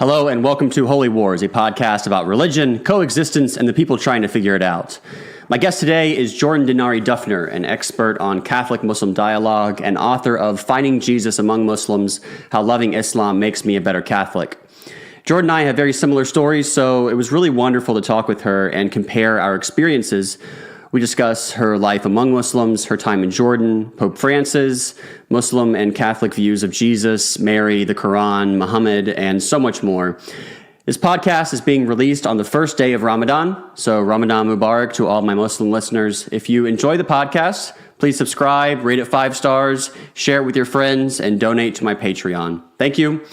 Hello and welcome to Holy Wars, a podcast about religion, coexistence, and the people trying to figure it out. My guest today is Jordan Denari Duffner, an expert on Catholic-Muslim dialogue and author of Finding Jesus Among Muslims, How Loving Islam Makes Me a Better Catholic. Jordan and I have very similar stories, so it was really wonderful to talk with her and compare our experiences. We discuss her life among Muslims, her time in Jordan, Pope Francis, Muslim and Catholic views of Jesus, Mary, the Quran, Mohammed, and so much more. This podcast is being released on the first day of Ramadan, so Ramadan Mubarak to all my Muslim listeners. If you enjoy the podcast, please subscribe, rate it 5 stars, share it with your friends, and donate to my Patreon. Thank you,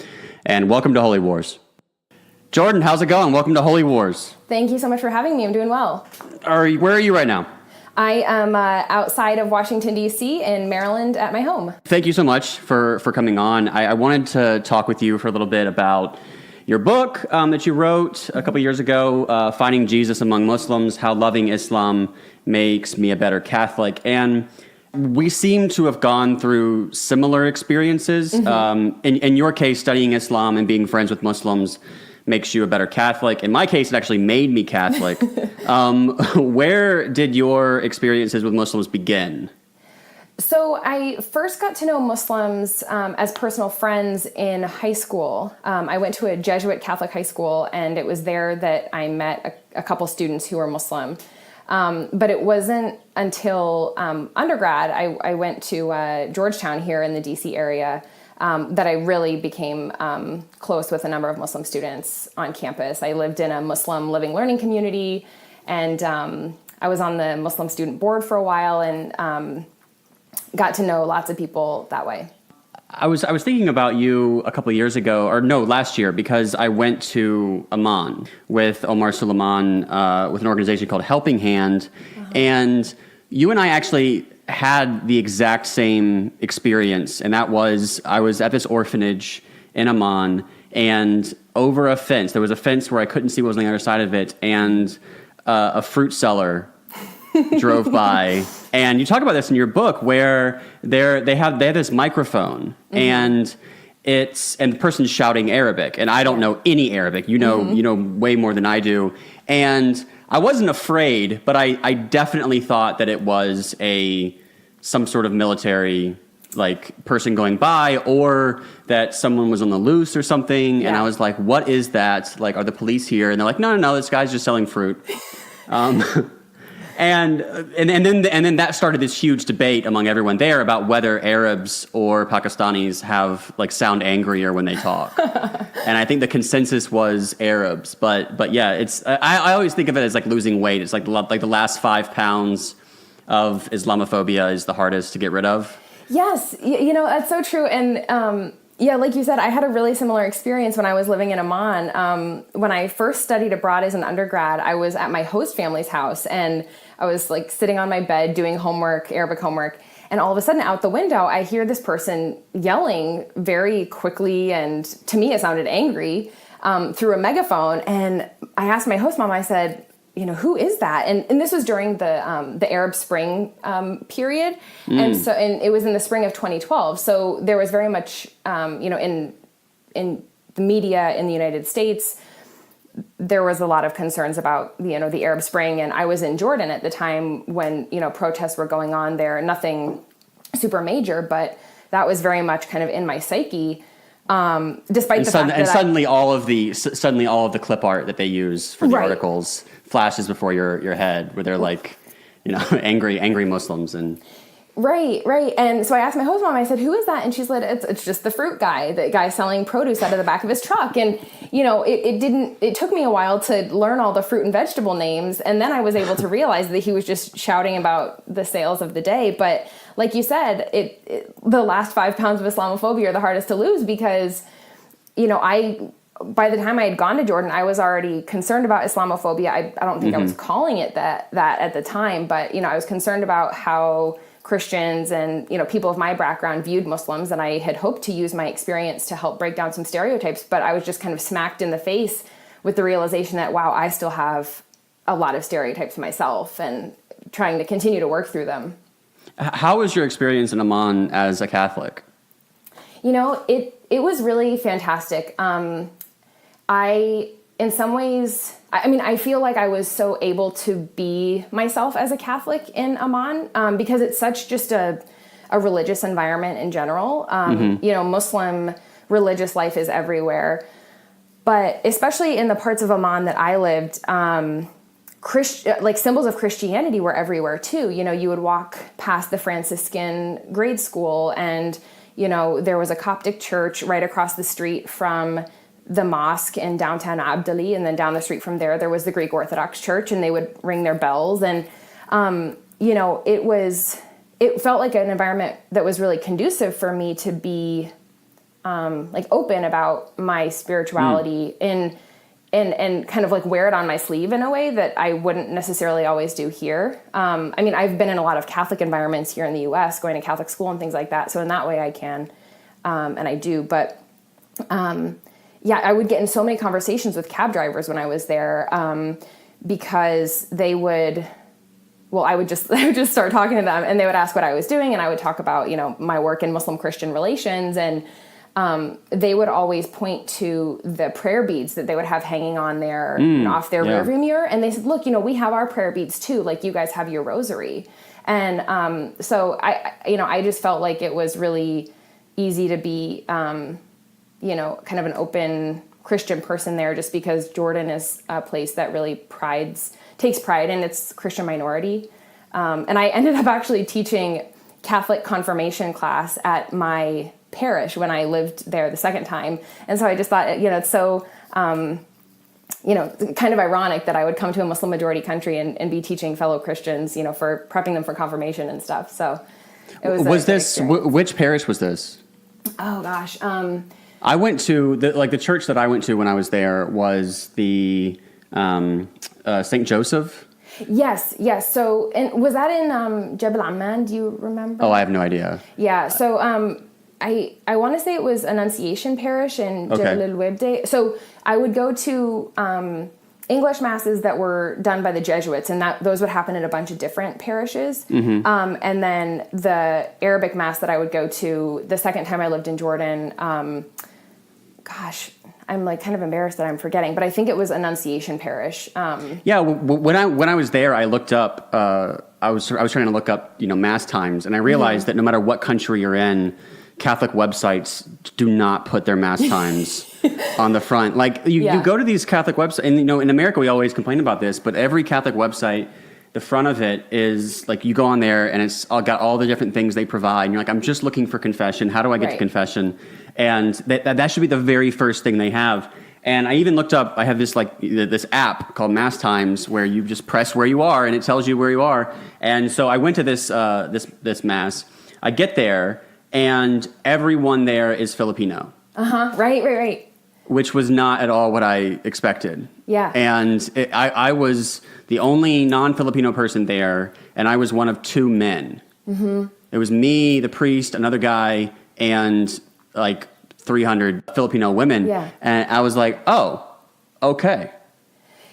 and welcome to Holy Wars. Jordan, how's it going? Welcome to Holy Wars. Thank you so much for having me. I'm doing well. Where are you right now? I am outside of Washington, D.C. in Maryland at my home. Thank you so much for coming on. I wanted to talk with you for a little bit about your book that you wrote a couple years ago, Finding Jesus Among Muslims, How Loving Islam Makes Me a Better Catholic. And we seem to have gone through similar experiences. Mm-hmm. In your case, studying Islam and being friends with Muslims makes you a better Catholic. In my case, it actually made me Catholic. Where did your experiences with Muslims begin? So I first got to know Muslims as personal friends in high school. I went to a Jesuit Catholic high school, and it was there that I met a couple students who were Muslim. But it wasn't until undergrad, I went to Georgetown here in the DC area, that I really became close with a number of Muslim students on campus. I lived in a Muslim living learning community, and I was on the Muslim student board for a while, and got to know lots of people that way. I was thinking about you a couple of years ago, or no, last year, because I went to Amman with Omar Suleiman with an organization called Helping Hand, and you and I actually had the exact same experience, and that was I was at this orphanage in Amman, and over a fence, there was a fence where I couldn't see what was on the other side of it, and a fruit seller drove by. And you talk about this in your book, where they have this microphone, mm-hmm. and the person's shouting Arabic, and I don't know any Arabic. You know, mm-hmm. you know way more than I do, and I wasn't afraid, but I definitely thought that it was some sort of military person going by, or that someone was on the loose or something. Yeah. And I was like, what is that? Like, are the police here? And they're like, no, this guy's just selling fruit. And then that started this huge debate among everyone there about whether Arabs or Pakistanis sound angrier when they talk. And I think the consensus was Arabs, but yeah, it's I always think of it as like losing weight. It's like the last 5 pounds of Islamophobia is the hardest to get rid of. Yes, that's so true. And yeah, like you said, I had a really similar experience when I was living in Amman. When I first studied abroad as an undergrad, I was at my host family's house, and I was sitting on my bed doing homework, Arabic homework, and all of a sudden out the window, I hear this person yelling very quickly, and to me it sounded angry, through a megaphone. And I asked my host mom, I said, who is that? And this was during the Arab Spring period, and it was in the spring of 2012. So there was very much, in the media in the United States, there was a lot of concerns about the Arab Spring, and I was in Jordan at the time when protests were going on there. Nothing super major, but that was very much kind of in my psyche. Despite the fact that suddenly all of the clip art that they use for the articles flashes before your head, where they're like, angry Muslims and. Right. And so I asked my host mom, I said, who is that? And she said, it's just the fruit guy, the guy selling produce out of the back of his truck. And, it took me a while to learn all the fruit and vegetable names. And then I was able to realize that he was just shouting about the sales of the day. But like you said, the last 5 pounds of Islamophobia are the hardest to lose, because, by the time I had gone to Jordan, I was already concerned about Islamophobia. I don't think mm-hmm. I was calling it that at the time, but, I was concerned about how Christians and, people of my background viewed Muslims, and I had hoped to use my experience to help break down some stereotypes, but I was just kind of smacked in the face with the realization that, wow, I still have a lot of stereotypes myself, and trying to continue to work through them. How was your experience in Amman as a Catholic? It was really fantastic. in some ways, I mean, I feel like I was so able to be myself as a Catholic in Amman because it's such just a religious environment in general. You know, Muslim religious life is everywhere. But especially in the parts of Amman that I lived, like symbols of Christianity were everywhere too. You know, you would walk past the Franciscan grade school and, you know, there was a Coptic church right across the street from the mosque in downtown Abdali. And then down the street from there was the Greek Orthodox church and they would ring their bells. And, you know, it felt like an environment that was really conducive for me to be like open about my spirituality and kind of like wear it on my sleeve in a way that I wouldn't necessarily always do here. I mean, I've been in a lot of Catholic environments here in the US, going to Catholic school and things like that. So in that way I can, and I do, but, yeah, I would get in so many conversations with cab drivers when I was there, because they would, well, I would just start talking to them and they would ask what I was doing and I would talk about, you know, my work in Muslim Christian relations and, they would always point to the prayer beads that they would have hanging on their, you know, off their rearview mirror. And they said, look, you know, we have our prayer beads too. Like you guys have your rosary. And, so I just felt like it was really easy to be, you know, kind of an open Christian person there just because Jordan is a place that really takes pride in its Christian minority. And I ended up actually teaching Catholic confirmation class at my parish when I lived there the second time. And so I just thought, you know, it's so, you know, kind of ironic that I would come to a Muslim majority country and be teaching fellow Christians, you know, for prepping them for confirmation and stuff. So it was which parish was this? Oh gosh. I went to the church that I went to when I was there was the St. Joseph. Yes. So, and was that in Jebel Amman? Do you remember? Oh, I have no idea. Yeah. So, I want to say it was Annunciation Parish in Jebel el-Webde. So I would go to English masses that were done by the Jesuits, and those would happen at a bunch of different parishes. And then the Arabic mass that I would go to the second time I lived in Jordan, gosh, I'm like kind of embarrassed that I'm forgetting, but I think it was Annunciation Parish. Yeah, when I was there, I looked up. I was trying to look up, you know, mass times, and I realized that no matter what country you're in, Catholic websites do not put their mass times on the front. Like you go to these Catholic websites, and you know, in America we always complain about this, but every Catholic website, the front of it is like you go on there and it's all got all the different things they provide. And you're like, I'm just looking for confession. How do I get to confession? And that should be the very first thing they have. And I even looked up, I have this app called Mass Times where you just press where you are and it tells you where you are. And so I went to this mass. I get there and everyone there is Filipino. Right. Which was not at all what I expected. Yeah. And I was the only non-Filipino person there, and I was one of two men. It was me, the priest, another guy, and like 300 Filipino women. Yeah. And I was like, oh, okay.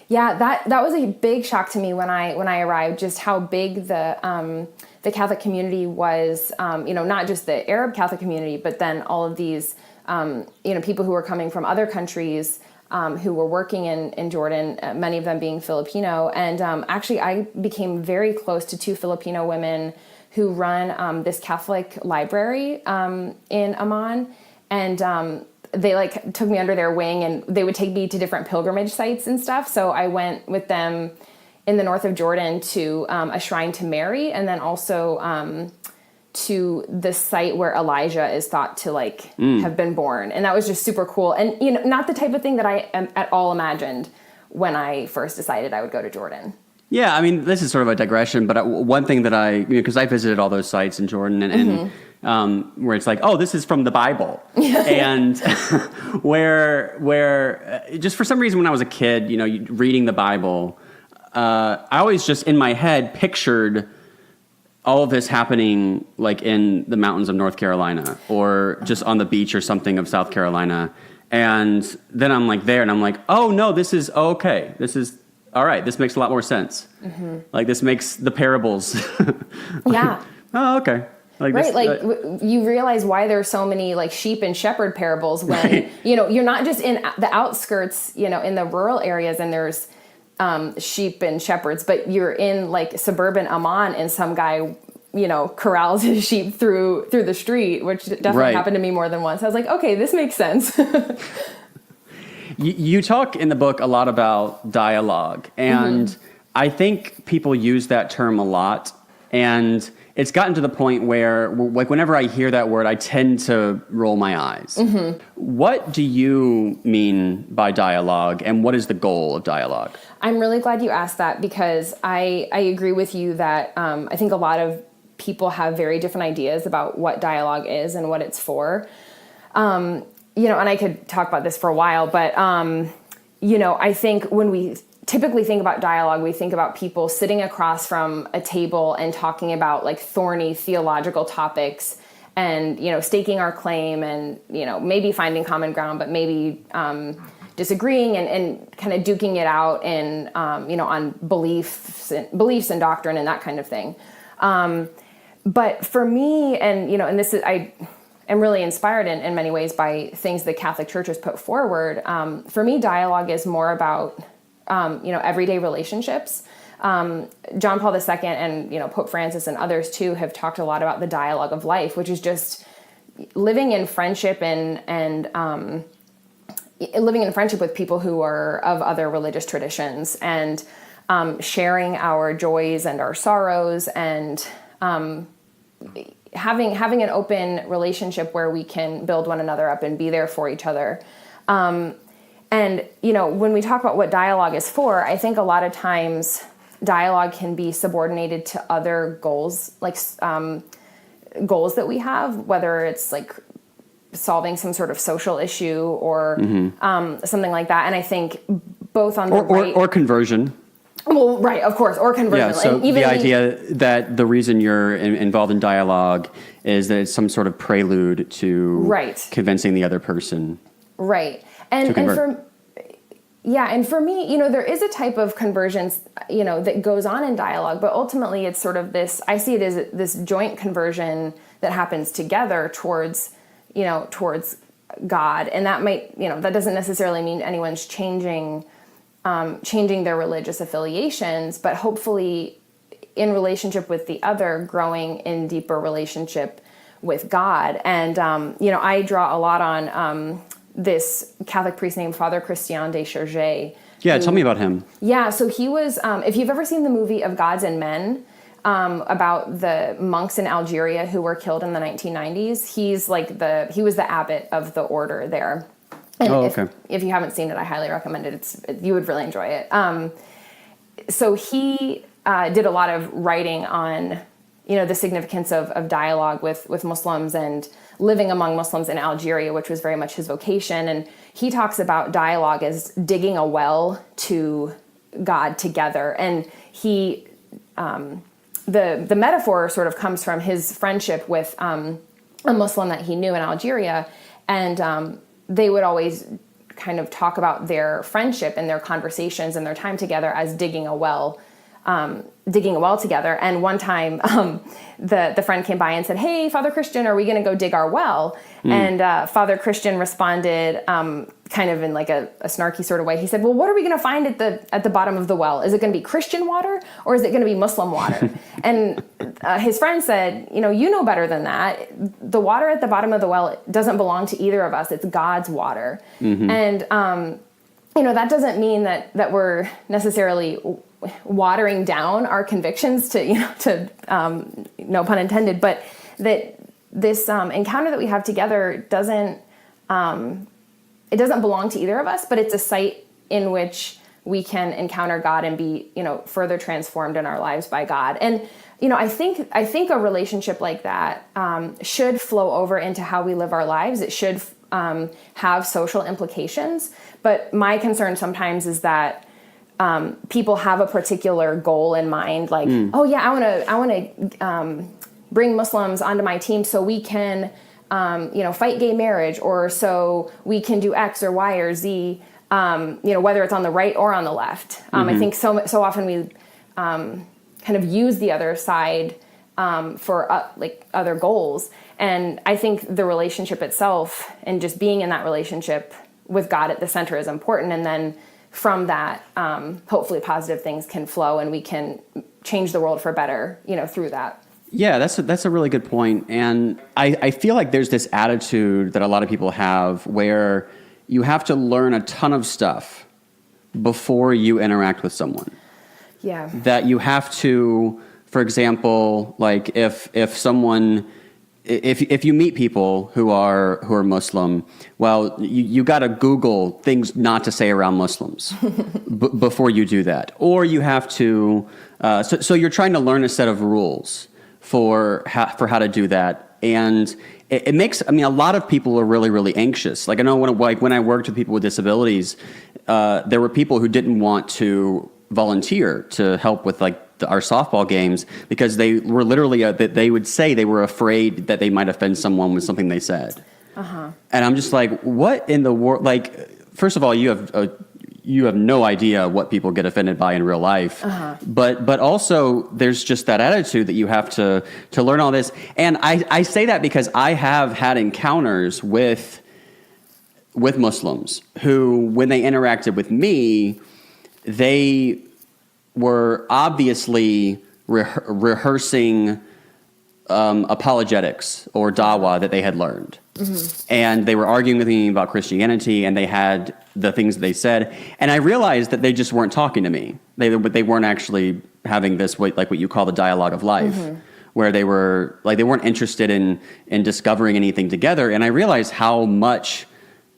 Yeah, that was a big shock to me when I arrived, just how big the Catholic community was, you know, not just the Arab Catholic community, but then all of these, you know, people who were coming from other countries who were working in Jordan, many of them being Filipino. And actually, I became very close to two Filipino women who run this Catholic library in Amman. And they like took me under their wing and they would take me to different pilgrimage sites and stuff. So I went with them in the north of Jordan to a shrine to Mary, and then also to the site where Elijah is thought to have been born. And that was just super cool. And, you know, not the type of thing that I at all imagined when I first decided I would go to Jordan. Yeah, I mean, this is sort of a digression, but one thing that because I visited all those sites in Jordan and where it's like, oh, this is from the Bible. And where just for some reason when I was a kid, you know, reading the Bible, I always just in my head pictured all of this happening like in the mountains of North Carolina or just on the beach or something of South Carolina. And then I'm like there and I'm like, oh no, this is okay. This is all right. This makes a lot more sense. Like this makes the parables. Yeah. Oh, okay. Like right, this, you realize why there's so many like sheep and shepherd parables when right. you're not just in the outskirts, in the rural areas, and there's sheep and shepherds, but you're in like suburban Amman, and some guy corrals his sheep through the street, which definitely Right. happened to me more than once. I was like, okay, this makes sense. You talk in the book a lot about dialogue, and I think people use that term a lot, and it's gotten to the point where, like, whenever I hear that word, I tend to roll my eyes. What do you mean by dialogue, and what is the goal of dialogue? I'm really glad you asked that, because I agree with you that I think a lot of people have very different ideas about what dialogue is and what it's for. And I could talk about this for a while, but, I think when we typically think about dialogue, we think about people sitting across from a table and talking about like thorny theological topics and, staking our claim and, maybe finding common ground, but maybe disagreeing and kind of duking it out and, on beliefs and doctrine and that kind of thing. But for me, and this is, I am really inspired in many ways by things the Catholic Church has put forward. For me, dialogue is more about, everyday relationships. John Paul II and, Pope Francis and others too have talked a lot about the dialogue of life, which is just living in friendship and living in friendship with people who are of other religious traditions, and sharing our joys and our sorrows, and having an open relationship where we can build one another up and be there for each other. And, when we talk about what dialogue is for, I think a lot of times dialogue can be subordinated to other goals, like goals that we have, whether it's like solving some sort of social issue or something like that. And I think both on the or conversion. Well, right, of course, or conversion. Yeah, so the idea that the reason you're involved in dialogue is that it's some sort of prelude to convincing the other person. Right. And for me, there is a type of conversions, that goes on in dialogue, but ultimately it's sort of this, I see it as this joint conversion that happens together towards God. And that might, that doesn't necessarily mean anyone's changing their religious affiliations, but hopefully in relationship with the other, growing in deeper relationship with God. And, I draw a lot on, this Catholic priest named Father Christian de Churget. Yeah, tell me about him. Yeah, so he was, if you've ever seen the movie Of Gods and Men, about the monks in Algeria who were killed in the 1990s, he was the abbot of the order there. And if you haven't seen it, I highly recommend it. You would really enjoy it. So he did a lot of writing on, the significance of dialogue with Muslims and living among Muslims in Algeria, which was very much his vocation. And he talks about dialogue as digging a well to God together. And he, the metaphor sort of comes from his friendship with a Muslim that he knew in Algeria. And they would always kind of talk about their friendship and their conversations and their time together as digging a well together. And one time, the friend came by and said, "Hey, Father Christian, are we going to go dig our well?" And Father Christian responded, kind of in like a snarky sort of way. He said, "Well, what are we going to find at the bottom of the well? Is it going to be Christian water or is it going to be Muslim water?" And his friend said, "You know better than that. The water at the bottom of the well doesn't belong to either of us. It's God's water." And that doesn't mean that we're necessarily watering down our convictions to no pun intended, but that this encounter that we have together doesn't belong to either of us, but it's a site in which we can encounter God and be further transformed in our lives by God. And I think a relationship like that should flow over into how we live our lives. It should have social implications, but my concern sometimes is that people have a particular goal in mind, like, oh yeah, I want to bring Muslims onto my team so we can, fight gay marriage, or so we can do X or Y or Z, whether it's on the right or on the left. I think so often we kind of use the other side for like other goals. And I think the relationship itself and just being in that relationship with God at the center is important. And then from that, hopefully positive things can flow and we can change the world for better, through that. Yeah, that's a really good point. And I feel like there's this attitude that a lot of people have where you have to learn a ton of stuff before you interact with someone. Yeah. That you have to, for example, like if you meet people who are Muslim, well, you got to Google things not to say around Muslims before you do that. Or you have to, so you're trying to learn a set of rules for how to do that. And it makes, a lot of people are really, really anxious. Like I know when I worked with people with disabilities, there were people who didn't want to volunteer to help with like our softball games because they were literally they would say they were afraid that they might offend someone with something they said. And I'm just like, what in the world? Like, first of all, you have no idea what people get offended by in real life. But also there's just that attitude that you have to learn all this. And I say that because I have had encounters with Muslims who, when they interacted with me, they were obviously rehearsing apologetics or dawah that they had learned. And they were arguing with me about Christianity, and they had the things that they said. And I realized that they just weren't talking to me. They weren't actually having this, like what you call the dialogue of life, where they weren't interested in discovering anything together. And I realized how much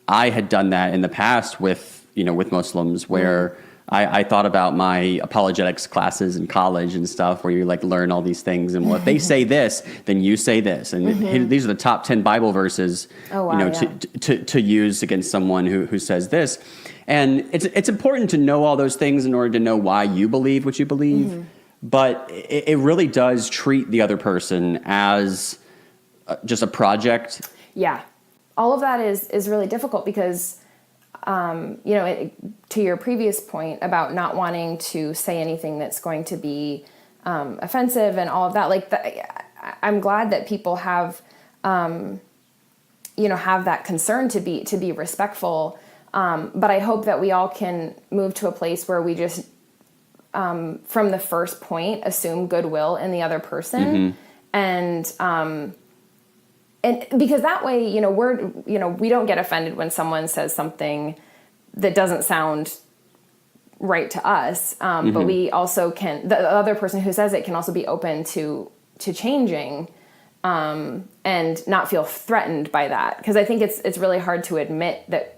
I had done that in the past with Muslims, where I thought about my apologetics classes in college and stuff where you like learn all these things. And well, if they say this, then you say this. And these are the top 10 Bible verses, to use against someone who says this. And it's important to know all those things in order to know why you believe what you believe. But it really does treat the other person as just a project. Yeah. All of that is really difficult because to your previous point about not wanting to say anything that's going to be offensive and all of that, I'm glad that people have that concern to be respectful. But I hope that we all can move to a place where we just, from the first point, assume goodwill in the other person. And because that way, we don't get offended when someone says something that doesn't sound right to us. But we also the other person who says it can also be open to changing, and not feel threatened by that. Because I think it's really hard to admit that,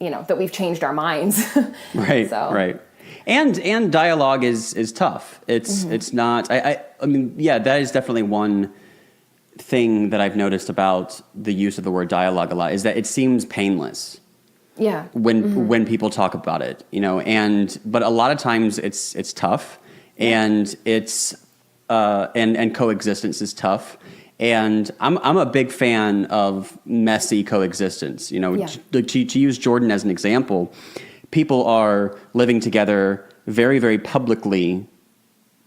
that we've changed our minds. Right. So. Right. And dialogue is tough. It's not, that is definitely one thing that I've noticed about the use of the word dialogue a lot is that it seems painless. Yeah. When people talk about it, but a lot of times it's tough, and it's and coexistence is tough. And I'm a big fan of messy coexistence. To use Jordan as an example, people are living together very, very publicly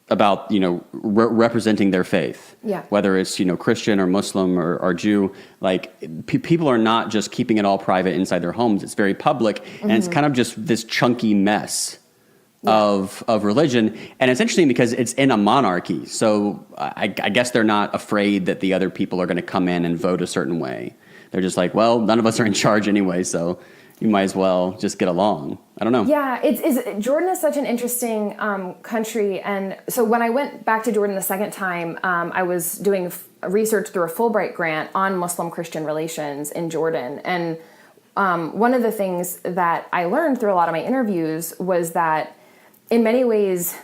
about, representing their faith, whether it's, Christian or Muslim or Jew, people are not just keeping it all private inside their homes. It's very public, and it's kind of just this chunky mess of religion. And it's interesting because it's in a monarchy. So I guess they're not afraid that the other people are going to come in and vote a certain way. They're just like, well, none of us are in charge anyway, so you might as well just get along. I don't know. Yeah, Jordan is such an interesting country. And so when I went back to Jordan the second time, I was doing research through a Fulbright grant on Muslim-Christian relations in Jordan. And one of the things that I learned through a lot of my interviews was that in many ways,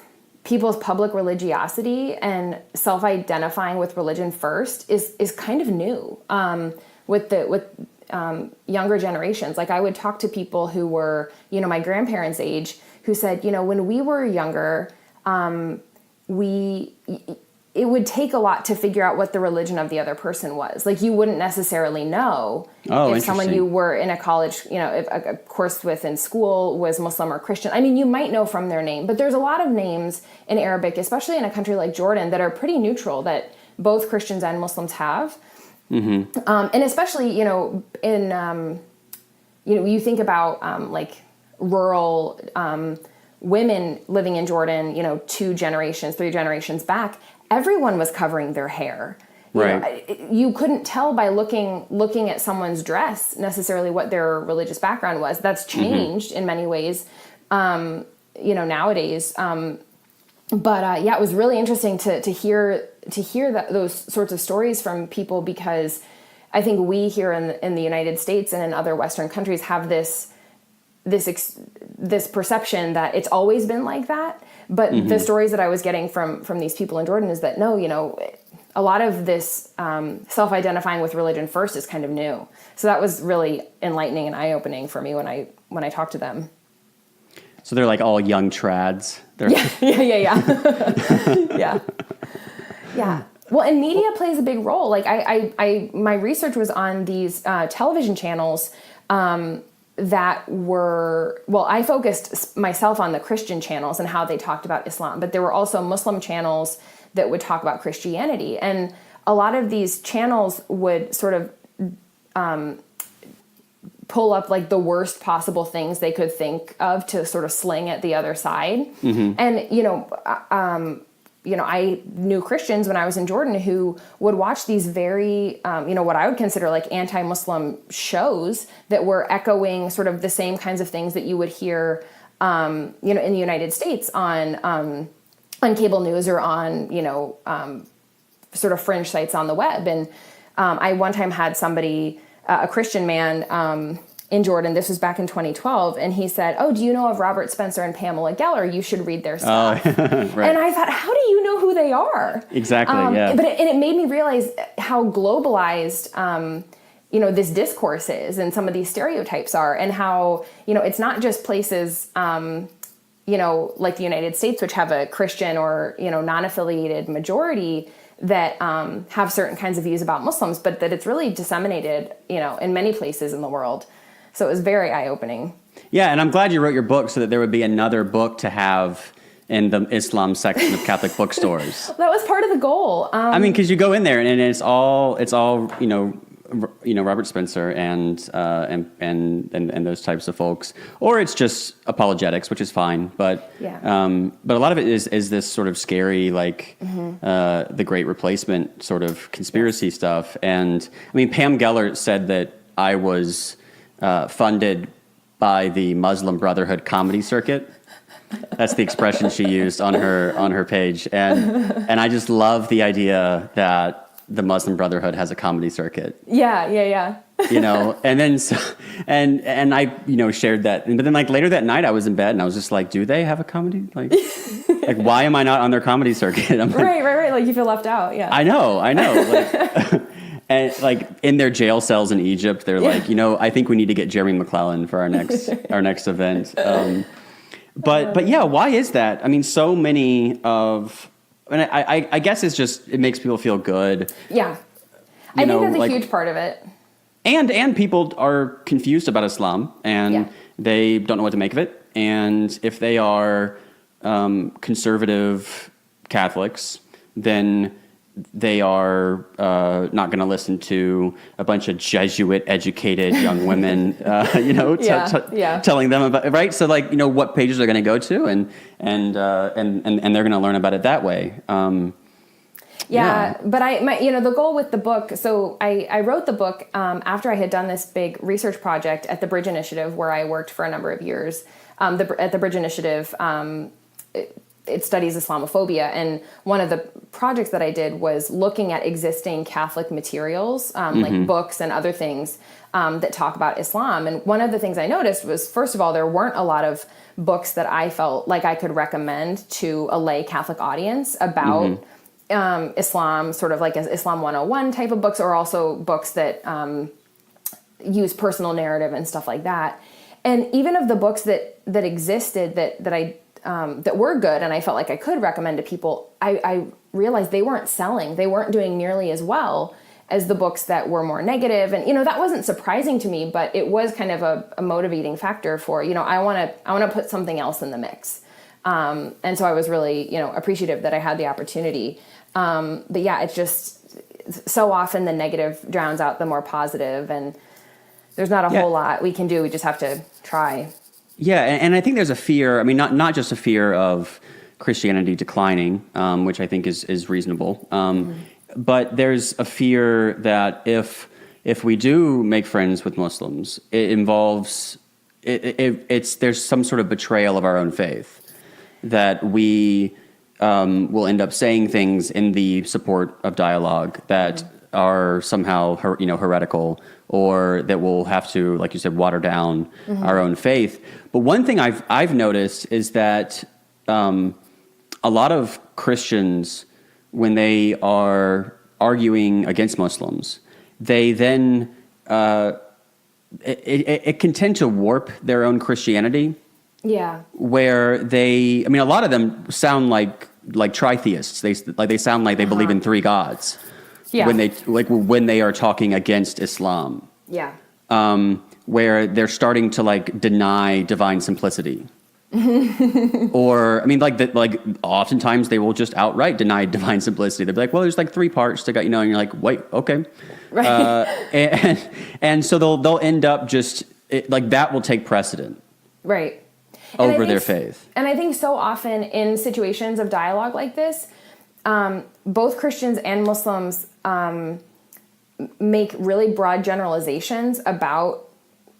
people's public religiosity and self-identifying with religion first is kind of new with younger generations. Like I would talk to people who were, my grandparents' age, who said, when we were younger, it would take a lot to figure out what the religion of the other person was. Like you wouldn't necessarily know if someone you were in a college, if a course with in school was Muslim or Christian. I mean, you might know from their name, but there's a lot of names in Arabic, especially in a country like Jordan, that are pretty neutral, that both Christians and Muslims have. And especially, you think about like rural women living in Jordan, 2 generations, 3 generations back, everyone was covering their hair. You couldn't tell by looking at someone's dress necessarily what their religious background was. That's changed in many ways, nowadays. But it was really interesting to hear those sorts of stories from people, because I think we here in the United States and in other Western countries have this perception that it's always been like that. But the stories that I was getting from these people in Jordan is that no, a lot of this self-identifying with religion first is kind of new. So that was really enlightening and eye-opening for me when I talked to them. So they're like all young trads. Yeah. Well, and media plays a big role. Like my research was on these television channels that were, I focused myself on the Christian channels and how they talked about Islam, but there were also Muslim channels that would talk about Christianity. And a lot of these channels would sort of pull up like the worst possible things they could think of to sort of sling at the other side. And, I knew Christians when I was in Jordan who would watch these very, what I would consider like anti-Muslim shows that were echoing sort of the same kinds of things that you would hear, in the United States on cable news or on, sort of fringe sites on the web. And I one time had somebody, a Christian man in Jordan, this was back in 2012, and he said, "Oh, do you know of Robert Spencer and Pamela Geller? You should read their stuff." Right. And I thought, how do you know who they are? Exactly, yeah. But it made me realize how globalized, this discourse is and some of these stereotypes are, and how, it's not just places, like the United States, which have a Christian or, non-affiliated majority that have certain kinds of views about Muslims, but that it's really disseminated, in many places in the world. So it was very eye-opening. Yeah, and I'm glad you wrote your book so that there would be another book to have in the Islam section of Catholic bookstores. That was part of the goal. Because you go in there and it's all Robert Spencer and those types of folks, or it's just apologetics, which is fine. But but a lot of it is this sort of scary, like the Great Replacement sort of conspiracy stuff. And Pam Geller said that I was funded by the Muslim Brotherhood comedy circuit. That's the expression she used on her page, and I just love the idea that the Muslim Brotherhood has a comedy circuit. Yeah. And then and I shared that, but then like later that night I was in bed and I was just like, do they have a comedy like why am I not on their comedy circuit? I'm right. Like you feel left out. Yeah. I know. Like, and like in their jail cells in Egypt, they're like, I think we need to get Jeremy McClellan for our next event. But yeah, why is that? So many of, and I guess it's just, it makes people feel good. Yeah. I think that's a huge part of it. And people are confused about Islam and they don't know what to make of it. And if they are conservative Catholics, then they are not going to listen to a bunch of Jesuit-educated young women, telling them about, right? So, like, what pages they're going to go to, and they're going to learn about it that way. But the goal with the book. So I wrote the book after I had done this big research project at the Bridge Initiative, where I worked for a number of years. At the Bridge Initiative, it studies Islamophobia, and one of the projects that I did was looking at existing Catholic materials, like books and other things that talk about Islam. And one of the things I noticed was, first of all, there weren't a lot of books that I felt like I could recommend to a lay Catholic audience about Islam, sort of like as Islam 101 type of books, or also books that use personal narrative and stuff like that. And even of the books that existed that were good and I felt like I could recommend to people, I realized they weren't selling. They weren't doing nearly as well as the books that were more negative. And, that wasn't surprising to me, but it was kind of a motivating factor for, I want to put something else in the mix. And so I was really, appreciative that I had the opportunity. But yeah, it's just so often the negative drowns out the more positive, and there's not a whole lot we can do. We just have to try. Yeah, and I think there's a fear. I mean, not just a fear of Christianity declining, which I think is reasonable, but there's a fear that if we do make friends with Muslims, it involves there's some sort of betrayal of our own faith, that we will end up saying things in the support of dialogue that are somehow heretical, or that we'll have to, like you said, water down our own faith. But one thing I've noticed is that a lot of Christians, when they are arguing against Muslims, they then it can tend to warp their own Christianity. Yeah. Where a lot of them sound like tritheists. They sound like they believe in three gods. Yeah. When they are talking against Islam. Yeah. Where they're starting to deny divine simplicity. Or oftentimes they will just outright deny divine simplicity. They'll be like, well, there's three parts to God, and you're like, wait, okay. Right. And so they'll end up just that will take precedent. Right. Over their faith. And I think so often in situations of dialogue like this, both Christians and Muslims make really broad generalizations about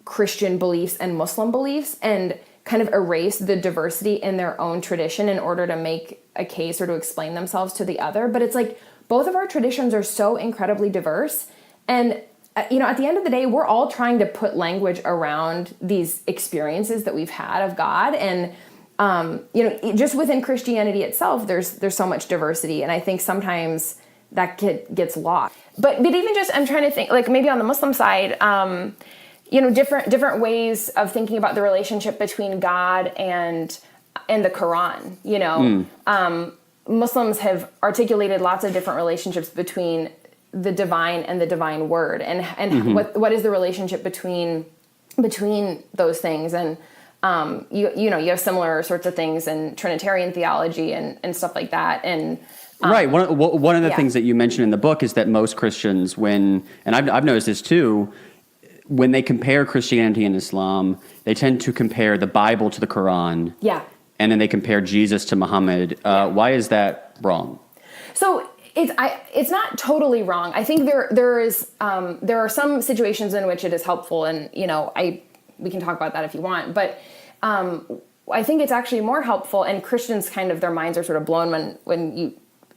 Christian beliefs and Muslim beliefs, and kind of erase the diversity in their own tradition in order to make a case or to explain themselves to the other. But it's both of our traditions are so incredibly diverse, and at the end of the day, we're all trying to put language around these experiences that we've had of God. And, just within Christianity itself, there's so much diversity. And I think sometimes that gets lost. But even just, I'm trying to think, maybe on the Muslim side, different ways of thinking about the relationship between God and the Quran. Muslims have articulated lots of different relationships between the divine and the divine word, and what is the relationship between those things. And you have similar sorts of things in Trinitarian theology and stuff like that. And right, one of the things that you mentioned in the book is that most Christians, and I've noticed this too, when they compare Christianity and Islam, they tend to compare the Bible to the Quran. Yeah. And then they compare Jesus to Muhammad. Why is that wrong? So it's not totally wrong. I think there are some situations in which it is helpful, and we can talk about that if you want. But I think it's actually more helpful, and Christians their minds are sort of blown when you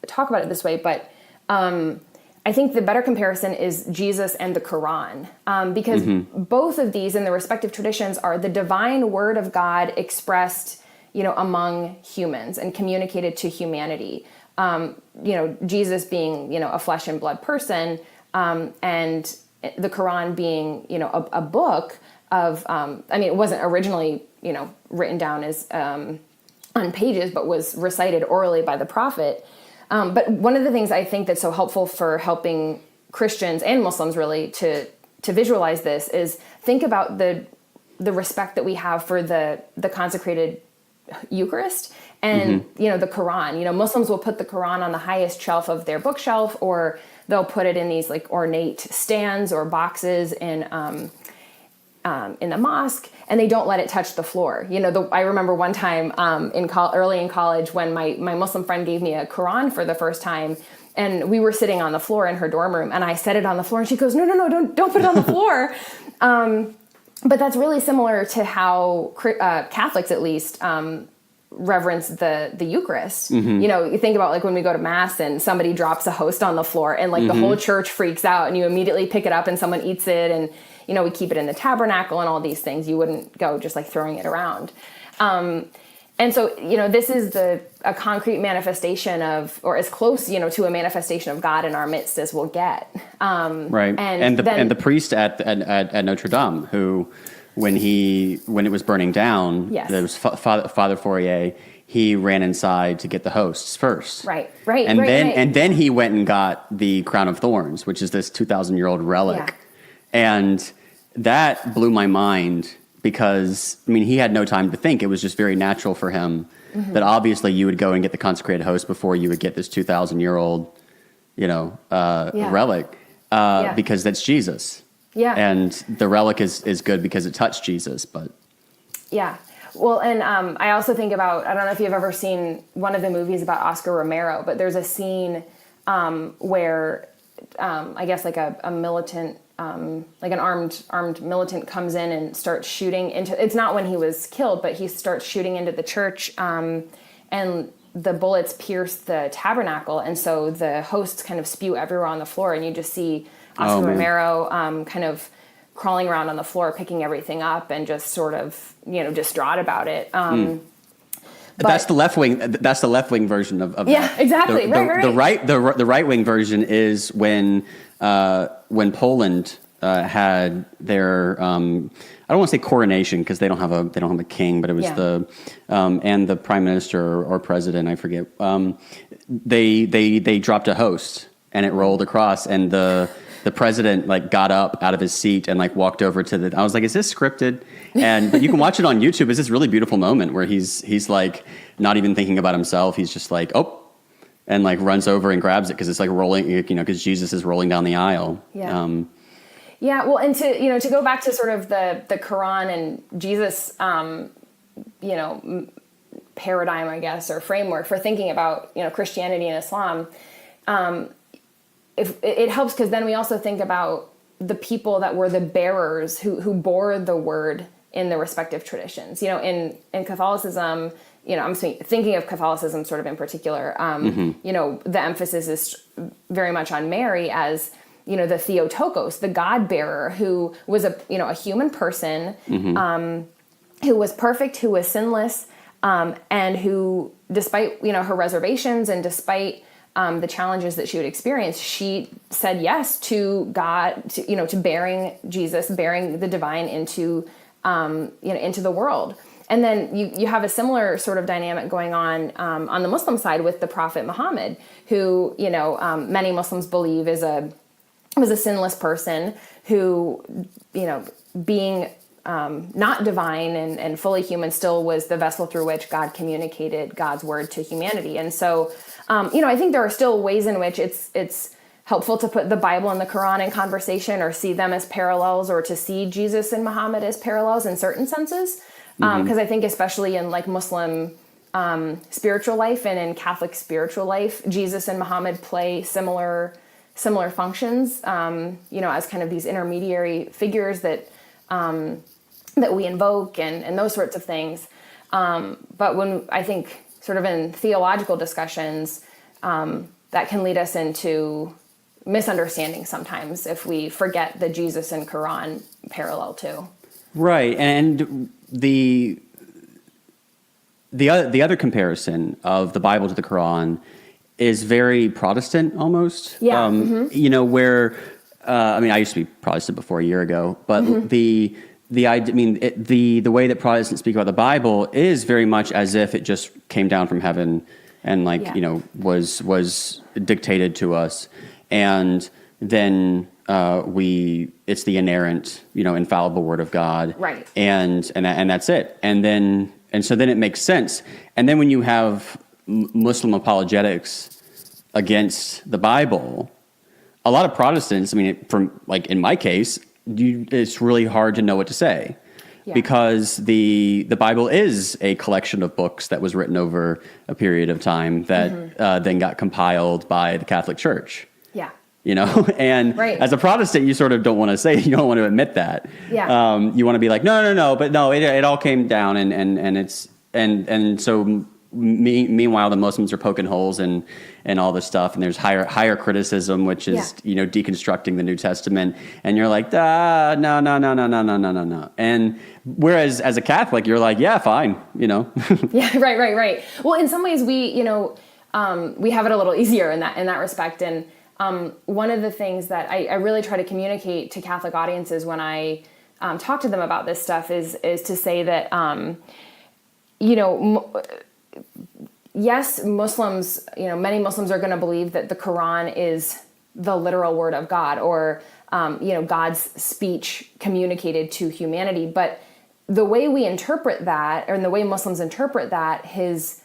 talk about it this way. But I think the better comparison is Jesus and the Quran, because both of these in their respective traditions are the divine word of God expressed, among humans and communicated to humanity. Jesus being, a flesh and blood person, and the Quran being, a book of, it wasn't originally, written down as on pages, but was recited orally by the prophet. But one of the things I think that's so helpful for helping Christians and Muslims really to visualize this is think about the respect that we have for the consecrated Eucharist and the Quran. Muslims will put the Quran on the highest shelf of their bookshelf, or they'll put it in these ornate stands or boxes in the mosque, and they don't let it touch the floor. I remember one time early in college when my Muslim friend gave me a Quran for the first time, and we were sitting on the floor in her dorm room, and I set it on the floor, and she goes, no, don't put it on the floor. But that's really similar to how Catholics, at least, reverence the Eucharist. You think about when we go to Mass and somebody drops a host on the floor, and the whole church freaks out, and you immediately pick it up and someone eats it, and we keep it in the tabernacle and all these things. You wouldn't go just throwing it around. And so, this is a concrete manifestation of, or as close, to a manifestation of God in our midst as we'll get. Right. And the priest at Notre Dame, who, when it was burning down, there was Father Fourier, he ran inside to get the hosts first. Right. And then he went and got the crown of thorns, which is this 2,000-year-old relic. Yeah. And that blew my mind, because, I mean, he had no time to think. It was just very natural for him that obviously you would go and get the consecrated host before you would get this 2,000-year-old, relic, because that's Jesus. Yeah. And the relic is good because it touched Jesus, but. Yeah. Well, and I also think about, I don't know if you've ever seen one of the movies about Oscar Romero, but there's a scene where I guess like a militant, like an armed militant comes in and starts shooting into, it's not when he was killed, but he starts shooting into the church, and the bullets pierce the tabernacle. And so the hosts kind of spew everywhere on the floor, and you just see Oscar Romero kind of crawling around on the floor, picking everything up and just sort of, distraught about it. But that's the left wing. That's the left wing version of yeah, that. exactly. The right wing version is when Poland had their I don't want to say coronation because they don't have a king, but it was and the prime minister or president, I forget. They dropped a host and it rolled across, and the president got up out of his seat and walked over to the. I was like, is this scripted? But you can watch it on YouTube. It's this really beautiful moment where he's not even thinking about himself. He's just and runs over and grabs it because it's rolling, because Jesus is rolling down the aisle. Yeah. Well, and to go back to sort of the Quran and Jesus, paradigm, I guess, or framework for thinking about Christianity and Islam. If it helps, because then we also think about the people that were the bearers who bore the word in the respective traditions. In Catholicism, I'm thinking of Catholicism sort of in particular. The emphasis is very much on Mary as the Theotokos, the God bearer, who was a human person, who was perfect, who was sinless, and who, despite her reservations and despite the challenges that she would experience, she said yes to God, to bearing Jesus, bearing the divine into the world. And then you have a similar sort of dynamic going on the Muslim side with the Prophet Muhammad, who many Muslims believe was a sinless person who, being not divine and fully human, still was the vessel through which God communicated God's word to humanity. And so, I think there are still ways in which it's helpful to put the Bible and the Quran in conversation, or see them as parallels, or to see Jesus and Muhammad as parallels in certain senses. Because I think especially in Muslim spiritual life and in Catholic spiritual life, Jesus and Muhammad play similar functions, as kind of these intermediary figures that we invoke and those sorts of things. But when I think sort of in theological discussions, that can lead us into misunderstanding sometimes if we forget that Jesus and Quran parallel too. Right, and the other comparison of the Bible to the Quran is very Protestant almost. Yeah. Where I used to be Protestant before a year ago, but the way that Protestants speak about the Bible is very much as if it just came down from heaven and was dictated to us, and then it's the inerrant, infallible word of God, right? And that's it. And so then it makes sense. And then when you have Muslim apologetics against the Bible, a lot of Protestants, in my case, it's really hard to know what to say, because the Bible is a collection of books that was written over a period of time that then got compiled by the Catholic Church. Yeah. And as a Protestant, you sort of don't want to say, you don't want to admit that. Yeah. You want to be like, no, but no, it all came down, and so meanwhile the Muslims are poking holes and all this stuff, and there's higher criticism, which is deconstructing the New Testament, and you're like, no. And whereas as a Catholic, you're like, yeah, fine, Yeah, right. Well, in some ways we have it a little easier in that respect. And one of the things that I really try to communicate to Catholic audiences when I talk to them about this stuff is to say that, yes, Muslims, many Muslims are going to believe that the Quran is the literal word of God, or, God's speech communicated to humanity. But the way we interpret that, or the way Muslims interpret that, has,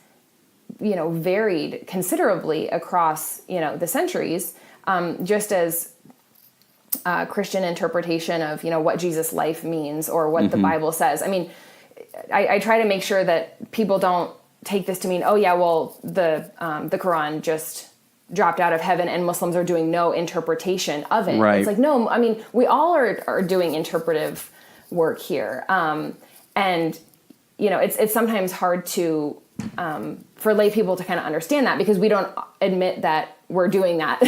varied considerably across, the centuries, just as Christian interpretation of, what Jesus' life means or what the Bible says. I mean, I try to make sure that people don't take this to mean, oh yeah, well, the Quran just dropped out of heaven and Muslims are doing no interpretation of it. Right. It's like, no, I mean, we all are doing interpretive work here. And, it's sometimes hard to, for lay people to kind of understand that, because we don't admit that we're doing that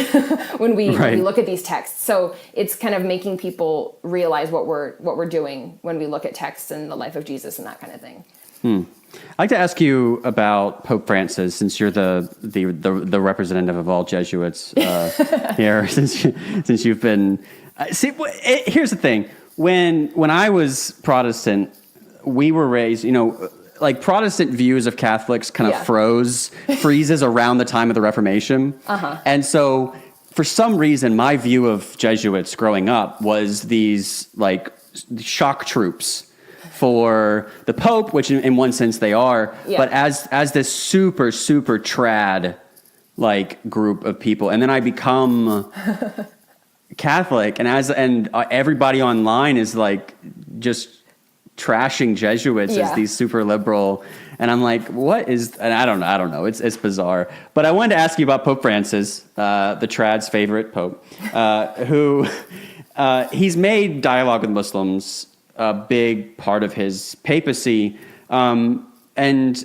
when we look at these texts. So it's kind of making people realize what we're doing when we look at texts and the life of Jesus and that kind of thing. I'd like to ask you about Pope Francis, since you're the representative of all Jesuits here, since you've been. Here's the thing: when I was Protestant, we were raised, like Protestant views of Catholics kind of freezes around the time of the Reformation, and so for some reason, my view of Jesuits growing up was these like shock troops for the Pope, which in one sense they are, but as this super, super trad like group of people. And then I become Catholic, and everybody online is like just trashing Jesuits as these super liberal. And I'm like, what is, and I don't know. It's bizarre. But I wanted to ask you about Pope Francis, the trad's favorite Pope, who he's made dialogue with Muslims a big part of his papacy. And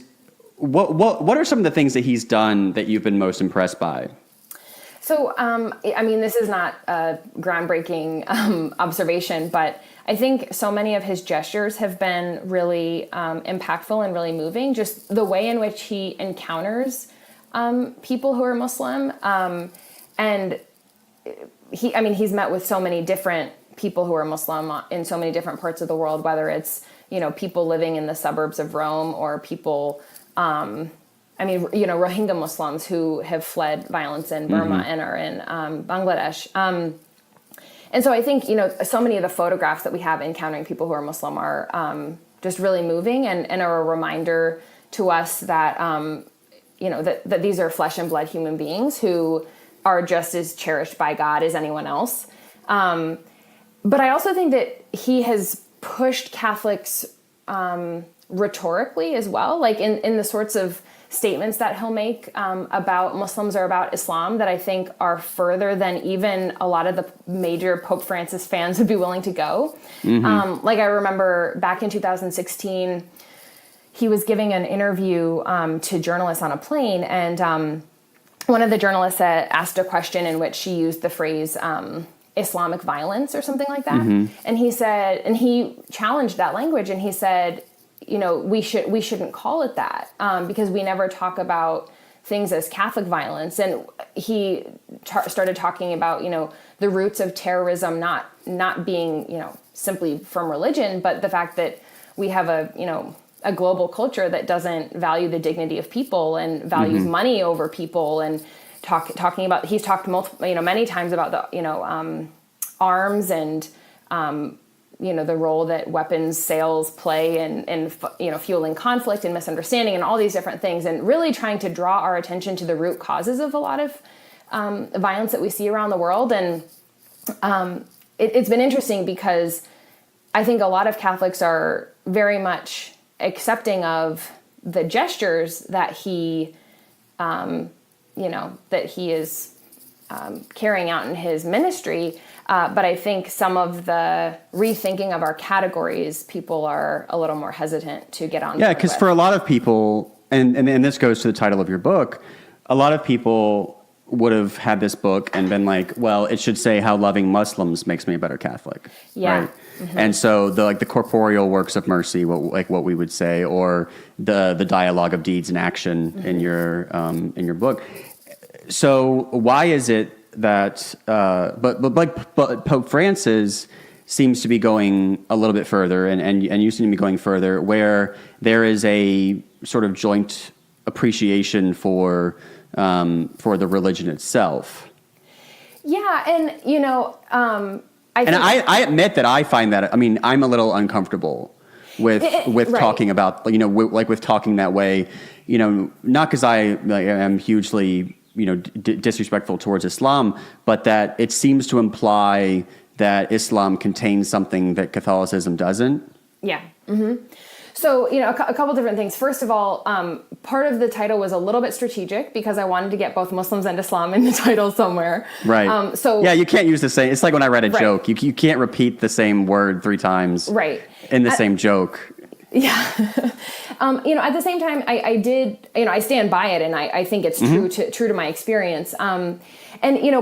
what are some of the things that he's done that you've been most impressed by? So, I mean, this is not a groundbreaking observation, but I think so many of his gestures have been really impactful and really moving. Just the way in which he encounters people who are Muslim. And he's met with so many different people who are Muslim in so many different parts of the world, whether it's, people living in the suburbs of Rome or people, Rohingya Muslims who have fled violence in Burma and are in Bangladesh. And so I think, so many of the photographs that we have encountering people who are Muslim are just really moving and are a reminder to us that, that these are flesh and blood human beings who are just as cherished by God as anyone else. But I also think that he has pushed Catholics rhetorically as well, like in the sorts of statements that he'll make about Muslims or about Islam that I think are further than even a lot of the major Pope Francis fans would be willing to go. Like I remember back in 2016, he was giving an interview to journalists on a plane, and one of the journalists asked a question in which she used the phrase Islamic violence or something like that. And he said, and he challenged that language, and he said, we shouldn't call it that because we never talk about things as Catholic violence. And he started talking about, the roots of terrorism not being, simply from religion, but the fact that we have a global culture that doesn't value the dignity of people and values money over people, and talking about, he's talked many times about the, arms and, the role that weapons sales play in fueling conflict and misunderstanding and all these different things, and really trying to draw our attention to the root causes of a lot of violence that we see around the world. And it's been interesting because I think a lot of Catholics are very much accepting of the gestures that he, that he is carrying out in his ministry. But I think some of the rethinking of our categories, people are a little more hesitant to get on. Yeah, because for a lot of people, and this goes to the title of your book, a lot of people would have had this book and been like, well, it should say how loving Muslims makes me a better Catholic. Yeah. Right? And so the corporeal works of mercy, what we would say, or the dialogue of deeds and action in your book. So why is it that, but Pope Francis seems to be going a little bit further, and you seem to be going further, where there is a sort of joint appreciation for the religion itself. Yeah, and I admit that I find that, I'm a little uncomfortable with right. talking about, with talking that way, not because I am hugely, disrespectful towards Islam, but that it seems to imply that Islam contains something that Catholicism doesn't. Yeah. Mm-hmm. So, a couple different things. First of all, part of the title was a little bit strategic because I wanted to get both Muslims and Islam in the title somewhere. Right. Yeah, you can't use the same. It's like when I read a right. joke. You can't repeat the same word 3 times. Right. In the same joke. Yeah. At the same time, I did, I stand by it, and I think it's true to my experience. And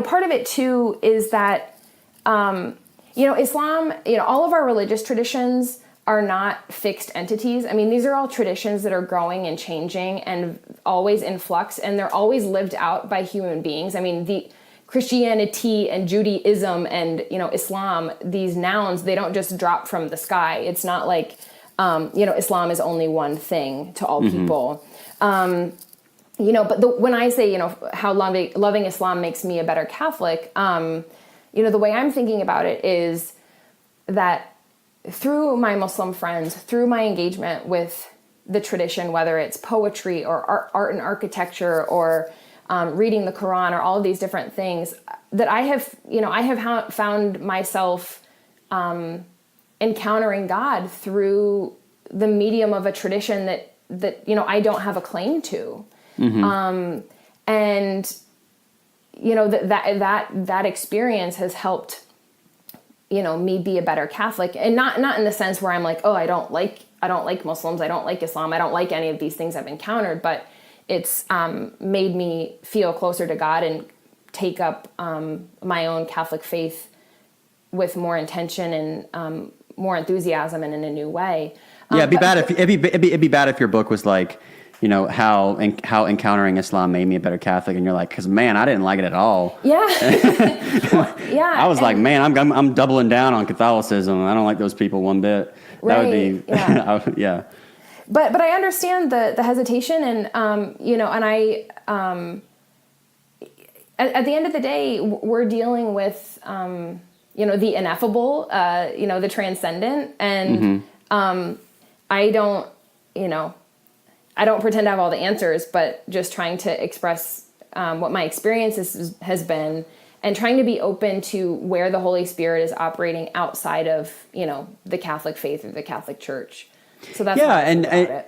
part of it too is that, Islam, all of our religious traditions are not fixed entities. I mean, these are all traditions that are growing and changing and always in flux, and they're always lived out by human beings. I mean, the Christianity and Judaism and, Islam, these nouns, they don't just drop from the sky. It's not like, Islam is only one thing to all people. But when I say, how loving Islam makes me a better Catholic, the way I'm thinking about it is that through my Muslim friends, through my engagement with the tradition, whether it's poetry or art and architecture or reading the Quran or all of these different things, that I have found myself encountering God through the medium of a tradition that I don't have a claim to. And that experience has helped me be a better Catholic, and not in the sense where I'm like, oh, I don't like Muslims, I don't like Islam, I don't like any of these things I've encountered, but it's made me feel closer to God and take up my own Catholic faith with more intention and more enthusiasm and in a new way. It'd be bad if your book was like, how encountering Islam made me a better Catholic, and you're like, because man, I didn't like it at all. Yeah. Yeah. I was like, man, I'm doubling down on Catholicism. I don't like those people one bit. Right. That would be, yeah. But I understand the hesitation, and and I at the end of the day, we're dealing with the ineffable, the transcendent, and I don't pretend to have all the answers, but just trying to express what my experience has been, and trying to be open to where the Holy Spirit is operating outside of, the Catholic faith or the Catholic Church. So that's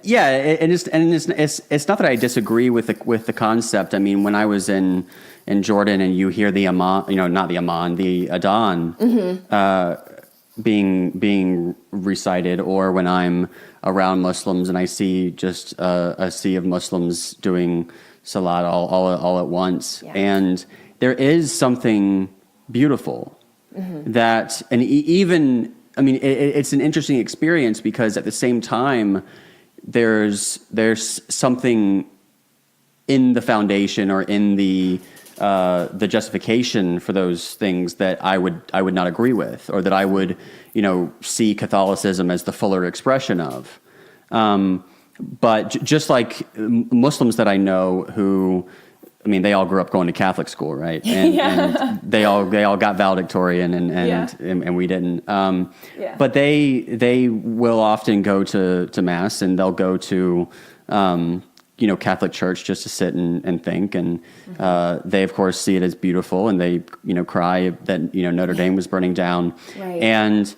it's not that I disagree with the concept. I mean, when I was in Jordan and you hear the Amman, not the Amman, the Adhan, being recited, or when I'm around Muslims and I see just a sea of Muslims doing salat all at once, and there is something beautiful that, and even, I mean, it's an interesting experience because at the same time, there's something in the foundation or in the justification for those things that I would not agree with, or that I would, see Catholicism as the fuller expression of. But just like Muslims that I know who, I mean, they all grew up going to Catholic school, right? And, and they all got valedictorian, and we didn't. But they will often go to mass, and they'll go to Catholic church just to sit and think, and they of course see it as beautiful, and they cry that Notre Dame was burning down, right. And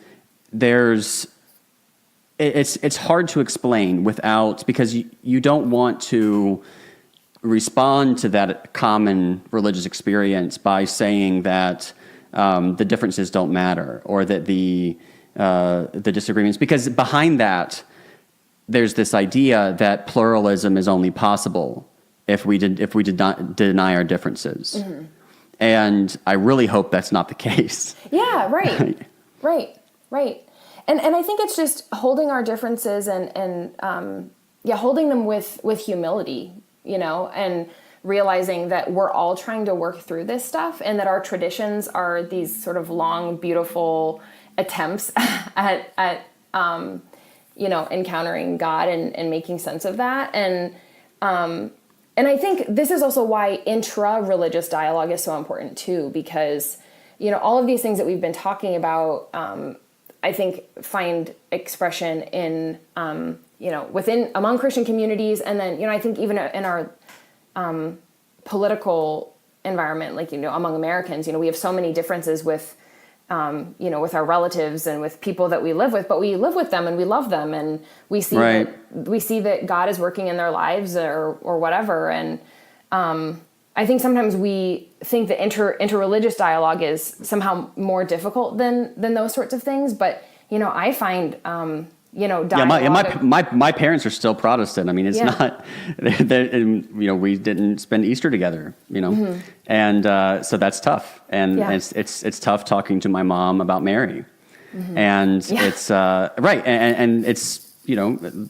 it's hard to explain because you don't want to respond to that common religious experience by saying that the differences don't matter, or that the disagreements, because behind that there's this idea that pluralism is only possible if we did not deny our differences. And I really hope that's not the case. Yeah, right. Right. And I think it's just holding our differences and holding them with humility, and realizing that we're all trying to work through this stuff, and that our traditions are these sort of long, beautiful attempts at encountering God and making sense of that. And I think this is also why intra-religious dialogue is so important too, because, all of these things that we've been talking about, I think, find expression in, among Christian communities. And then, I think even in our political environment, like, among Americans, we have so many differences with, with our relatives and with people that we live with, but we live with them and we love them. And we see that God is working in their lives or whatever. And, I think sometimes we think that interreligious dialogue is somehow more difficult than those sorts of things. But, I find, dialogue. My parents are still Protestant. I mean, it's not, we didn't spend Easter together, Mm-hmm. and so that's tough. And it's tough talking to my mom about Mary. Mm-hmm. And it's right. And it's,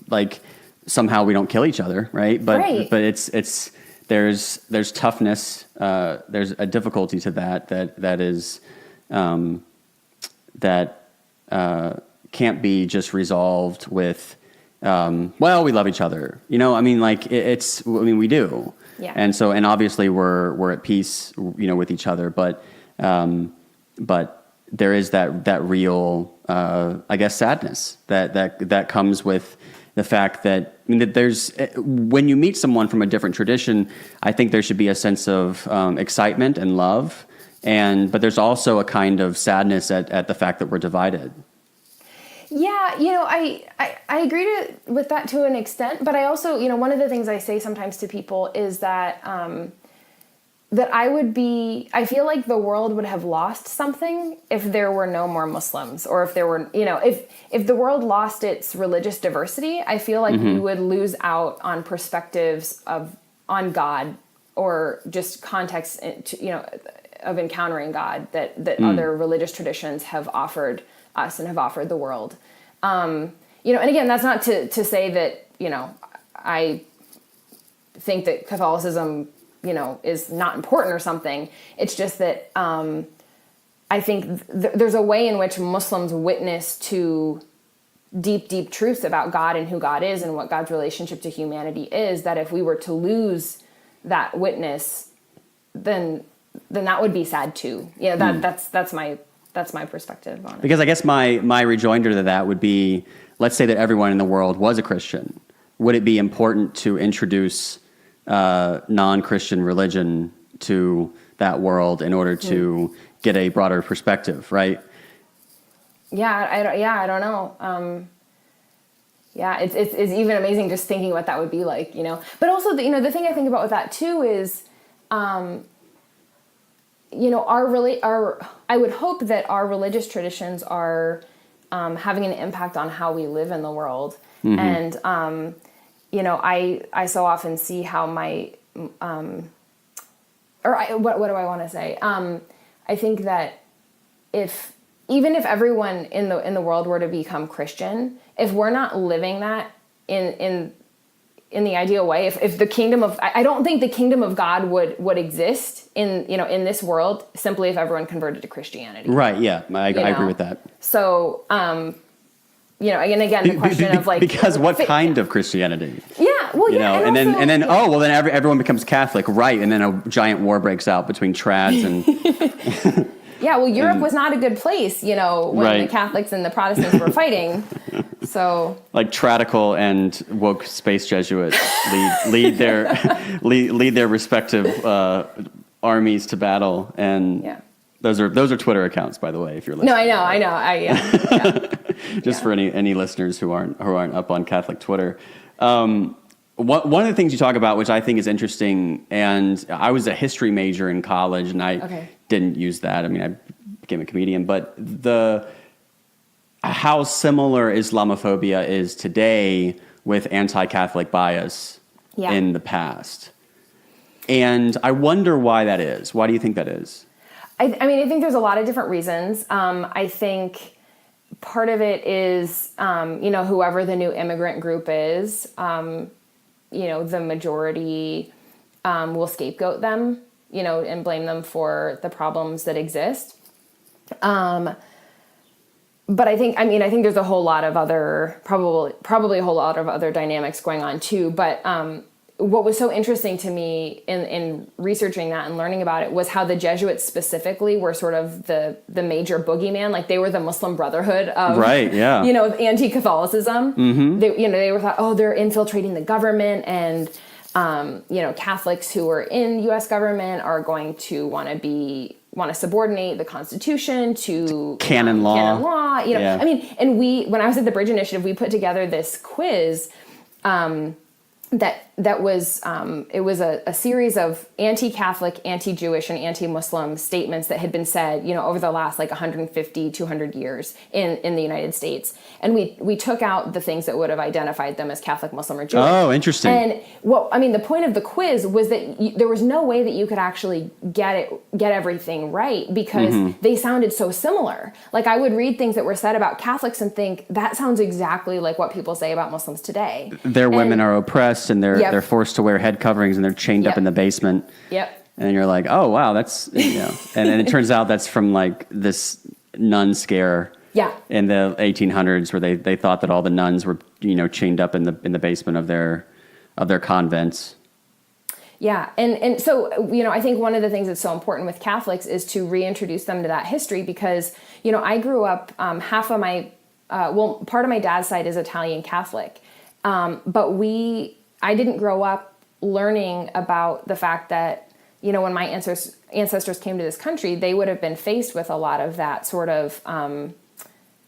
like somehow we don't kill each other. Right. But it's, there's toughness. There's a difficulty to that is, can't be just resolved with, we love each other. We do. Yeah. And so, and obviously we're at peace, with each other, but there is that real, I guess, sadness that comes with the fact that, that there's, when you meet someone from a different tradition, I think there should be a sense of excitement and love, but there's also a kind of sadness at the fact that we're divided. Yeah, I agree with that to an extent, but I also, one of the things I say sometimes to people is that that I feel like the world would have lost something if there were no more Muslims, or if there were, if the world lost its religious diversity, I feel like we would lose out on perspectives on God, or just context, of encountering God that other religious traditions have offered us and have offered the world. And again, that's not to say that, I think that Catholicism, is not important or something. It's just that I think there's a way in which Muslims witness to deep, deep truths about God and who God is and what God's relationship to humanity is, that if we were to lose that witness, then that would be sad too. That's my perspective on it. Because I guess my rejoinder to that would be, let's say that everyone in the world was a Christian. Would it be important to introduce non-Christian religion to that world in order to get a broader perspective, right? I don't know. It's even amazing just thinking what that would be like, But also, the thing I think about with that too is, I would hope that our religious traditions are having an impact on how we live in the world. Mm-hmm. And, I so often see how what do I want to say? I think that even if everyone in the world were to become Christian, if we're not living that in the ideal way, if the kingdom of, I don't think the kingdom of God would exist in this world simply if everyone converted to Christianity. Right. Yeah. I agree with that. So, and again, the question of like, because what kind of Christianity? Yeah. Well, and then everyone becomes Catholic. Right. And then a giant war breaks out between trads and. Yeah, well, Europe was not a good place, when the Catholics and the Protestants were fighting. So, like Tradical and woke space Jesuits lead their respective armies to battle, and those are Twitter accounts, by the way, if you're listening. No, I know. Just for any listeners who aren't up on Catholic Twitter. One of the things you talk about, which I think is interesting, and I was a history major in college, and I didn't use that. I mean, I became a comedian, but how similar Islamophobia is today with anti-Catholic bias in the past. And I wonder why that is. Why do you think that is? I think there's a lot of different reasons. I think part of it is, whoever the new immigrant group is, the majority will scapegoat them, and blame them for the problems that exist. But I think there's a whole lot of other, probably a whole lot of other dynamics going on too. But, what was so interesting to me in researching that and learning about it was how the Jesuits specifically were sort of the major boogeyman. Like they were the Muslim Brotherhood of, right, yeah. Anti-Catholicism. They were thought, oh, they're infiltrating the government, and Catholics who are in U.S. government are going to want to subordinate the Constitution to canon law. I mean, and when I was at the Bridge Initiative, we put together this quiz that was it was a series of anti-Catholic, anti-Jewish, and anti-Muslim statements that had been said, over the last 150, 200 years in the United States. And we took out the things that would have identified them as Catholic, Muslim, or Jewish. Oh, interesting. And the point of the quiz was that there was no way that you could actually get everything right, because they sounded so similar. Like I would read things that were said about Catholics and think that sounds exactly like what people say about Muslims today. Their women are oppressed, and they're forced to wear head coverings, and they're chained up in the basement. Yep. And you're like, oh wow, that's and it turns out that's from this nun scare. Yeah. In the 1800s, where they thought that all the nuns were chained up in the basement of their convents. Yeah, and so I think one of the things that's so important with Catholics is to reintroduce them to that history, because I grew up part of my dad's side is Italian Catholic, but I didn't grow up learning about the fact that, when my ancestors came to this country, they would have been faced with a lot of that sort of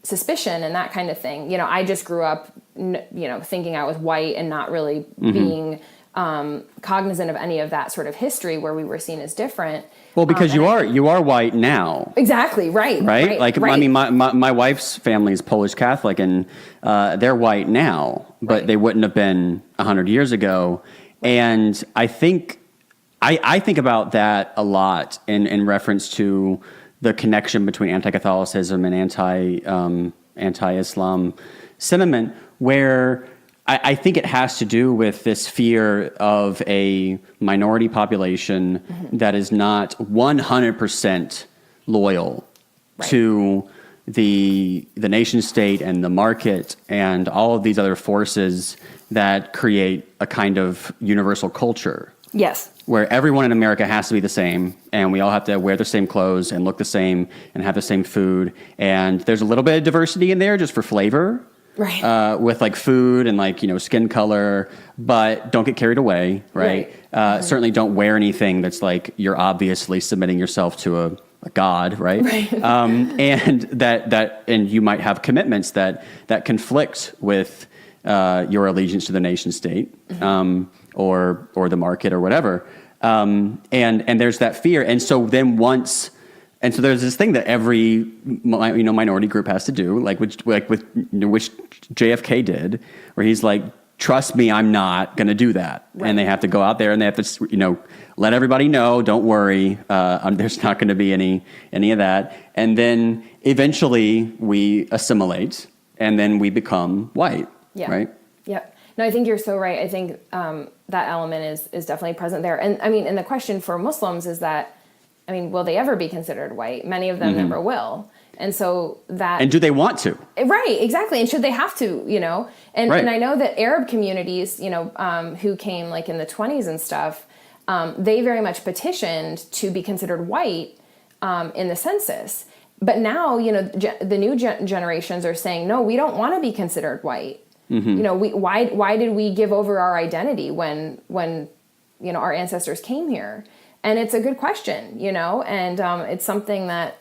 suspicion and that kind of thing. I just grew up, thinking I was white and not really being cognizant of any of that sort of history where we were seen as different. Well, because you are white now. Exactly, right. Right? I mean, my wife's family is Polish Catholic, and they're white now, but they wouldn't have been 100 years ago. And I think about that a lot in reference to the connection between anti-Catholicism and anti-Islam sentiment, where I think it has to do with this fear of a minority population that is not 100% loyal to the nation state and the market and all of these other forces that create a kind of universal culture. Yes. Where everyone in America has to be the same, and we all have to wear the same clothes and look the same and have the same food. And there's a little bit of diversity in there just for flavor. Right. With food and skin color, but don't get carried away, right? Certainly don't wear anything that's you're obviously submitting yourself to a god, right? And you might have commitments that conflict with your allegiance to the nation state, or the market or whatever. And there's that fear. And so there's this thing that every minority group has to do, which JFK did, where he's like, trust me, I'm not going to do that. Right. And they have to go out there and they have to let everybody know, don't worry, there's not going to be any of that. And then eventually we assimilate, and then we become white. Yeah. Right. Yep. No, I think you're so right. I think that element is definitely present there. And I mean, and the question for Muslims is that, will they ever be considered white? Many of them never will. And so that... And do they want to? Right, exactly. And should they have to, And I know that Arab communities, who came in the 20s and stuff, they very much petitioned to be considered white in the census. But now, the new generations are saying, no, we don't want to be considered white. Why did we give over our identity when our ancestors came here? And it's a good question, and it's something that,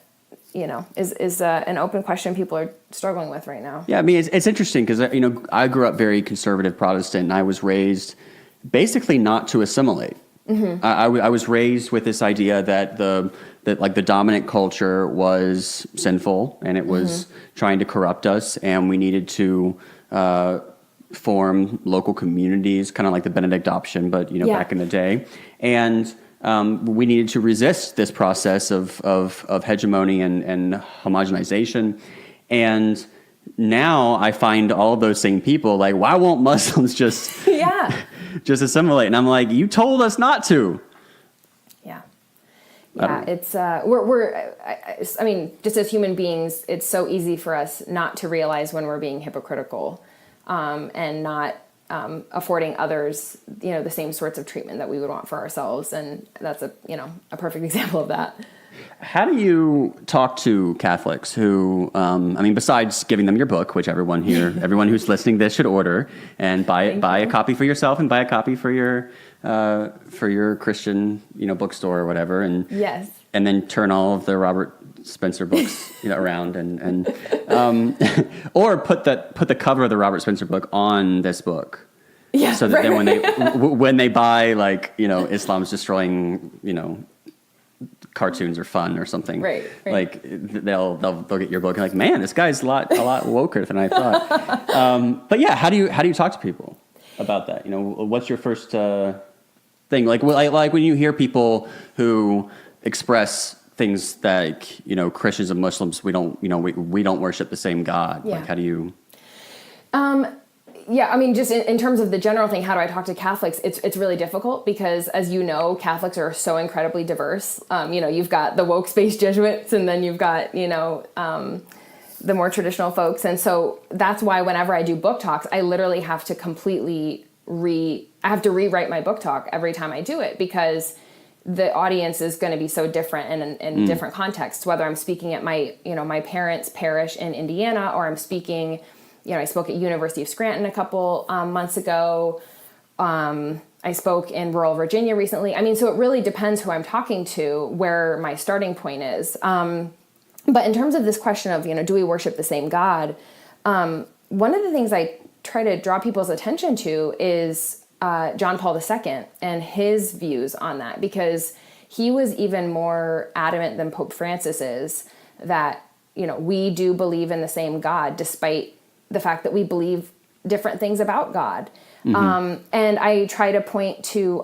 is an open question people are struggling with right now. Yeah, it's interesting because, I grew up very conservative Protestant, and I was raised basically not to assimilate. I was raised with this idea that the dominant culture was sinful, and it was trying to corrupt us, and we needed to form local communities, kind of like the Benedict option, but back in the day, and we needed to resist this process of hegemony and homogenization. And now I find all of those same people why won't Muslims just just assimilate? And I'm like, you told us not to. Yeah, it's just as human beings, it's so easy for us not to realize when we're being hypocritical, and not affording others, the same sorts of treatment that we would want for ourselves. And that's a perfect example of that. How do you talk to Catholics who, besides giving them your book, which everyone who's listening to this should order and buy a copy for yourself and buy a copy for your Christian, bookstore or whatever. And yes. And then turn all of the Robert Spencer books, around and or put the cover of the Robert Spencer book on this book. Yeah. So that then when they buy Islam's destroying, cartoons are fun or something. Right. Like they'll get your book and like, man, this guy's a lot woker than I thought. But yeah, how do you talk to people about that? What's your first thing? Like when you hear people who express things like, Christians and Muslims, we don't worship the same God. Yeah. Like, how do you? Yeah, just in terms of the general thing, how do I talk to Catholics? It's really difficult because, as you know, Catholics are so incredibly diverse. You've got the woke space Jesuits, and then you've got, the more traditional folks. And so that's why whenever I do book talks, I literally have to rewrite my book talk every time I do it, because the audience is going to be so different and in different contexts, whether I'm speaking at my parents' parish in Indiana, or I'm speaking, I spoke at University of Scranton a couple months ago. I spoke in rural Virginia recently. So it really depends who I'm talking to, where my starting point is. But in terms of this question of, do we worship the same God? One of the things I try to draw people's attention to is John Paul II and his views on that, because he was even more adamant than Pope Francis is that, we do believe in the same God, despite the fact that we believe different things about God. Mm-hmm. And I try to point to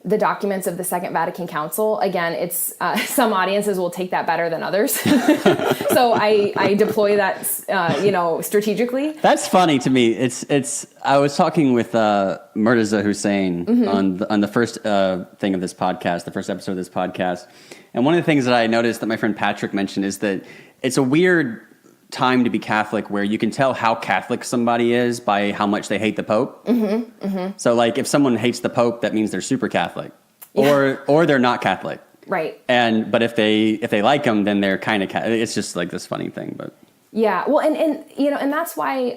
the documents of the Second Vatican Council. Again, it's some audiences will take that better than others. So I deploy that, strategically. That's funny to me. It's. I was talking with Murtaza Hussein mm-hmm. on the first thing of this podcast, the first episode of this podcast. And one of the things that I noticed that my friend Patrick mentioned is that it's a weird time to be Catholic where you can tell how Catholic somebody is by how much they hate the Pope. Mm-hmm, mm-hmm. So like if someone hates the Pope, that means they're super Catholic, yeah. or they're not Catholic. Right. But if they like him, then they're kind of it's just like this funny thing. But yeah, well, and that's why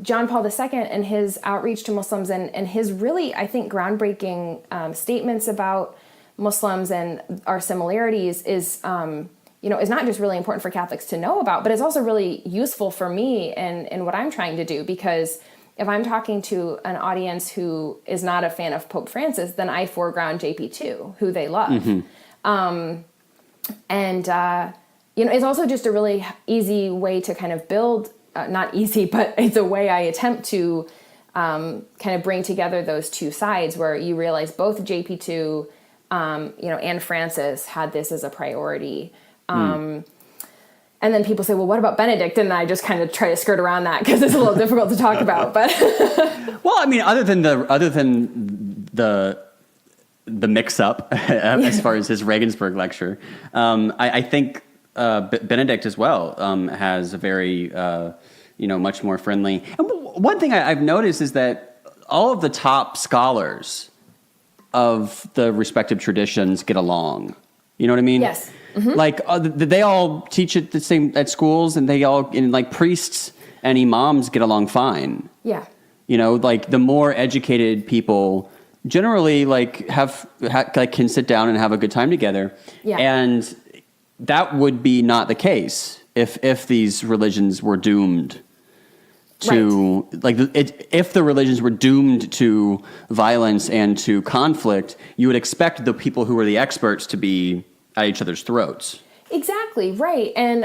John Paul II and his outreach to Muslims and his really, I think, groundbreaking statements about Muslims and our similarities is not just really important for Catholics to know about, but it's also really useful for me and what I'm trying to do, because if I'm talking to an audience who is not a fan of Pope Francis, then I foreground JP2, who they love. Mm-hmm. It's also just a really easy way to kind of build, not easy, but it's a way I attempt to kind of bring together those two sides where you realize both JP2, and Francis had this as a priority. And then people say, well, what about Benedict? And I just kind of try to skirt around that because it's a little difficult to talk about. But well, other than the mix up as far as his Regensburg lecture, I think Benedict as well has a very much more friendly. And one thing I've noticed is that all of the top scholars of the respective traditions get along. You know what I mean? Yes. Mm-hmm. Like they all teach at schools, and priests and imams get along fine. Yeah. Like the more educated people generally can sit down and have a good time together. Yeah. And that would be not the case if these religions were doomed to if the religions were doomed to violence and to conflict, you would expect the people who are the experts to be at each other's throats. Exactly, right. And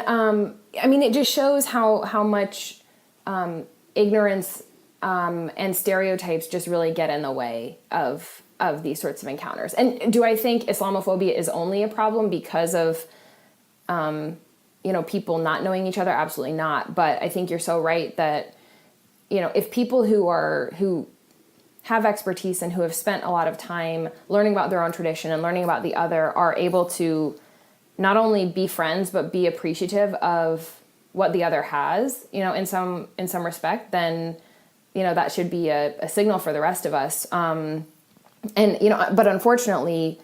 it just shows how much ignorance and stereotypes just really get in the way of these sorts of encounters. And do I think Islamophobia is only a problem because of people not knowing each other? Absolutely not. But I think you're so right that if people who have expertise and who have spent a lot of time learning about their own tradition and learning about the other are able to not only be friends, but be appreciative of what the other has, in some respect, then that should be a signal for the rest of us. But unfortunately,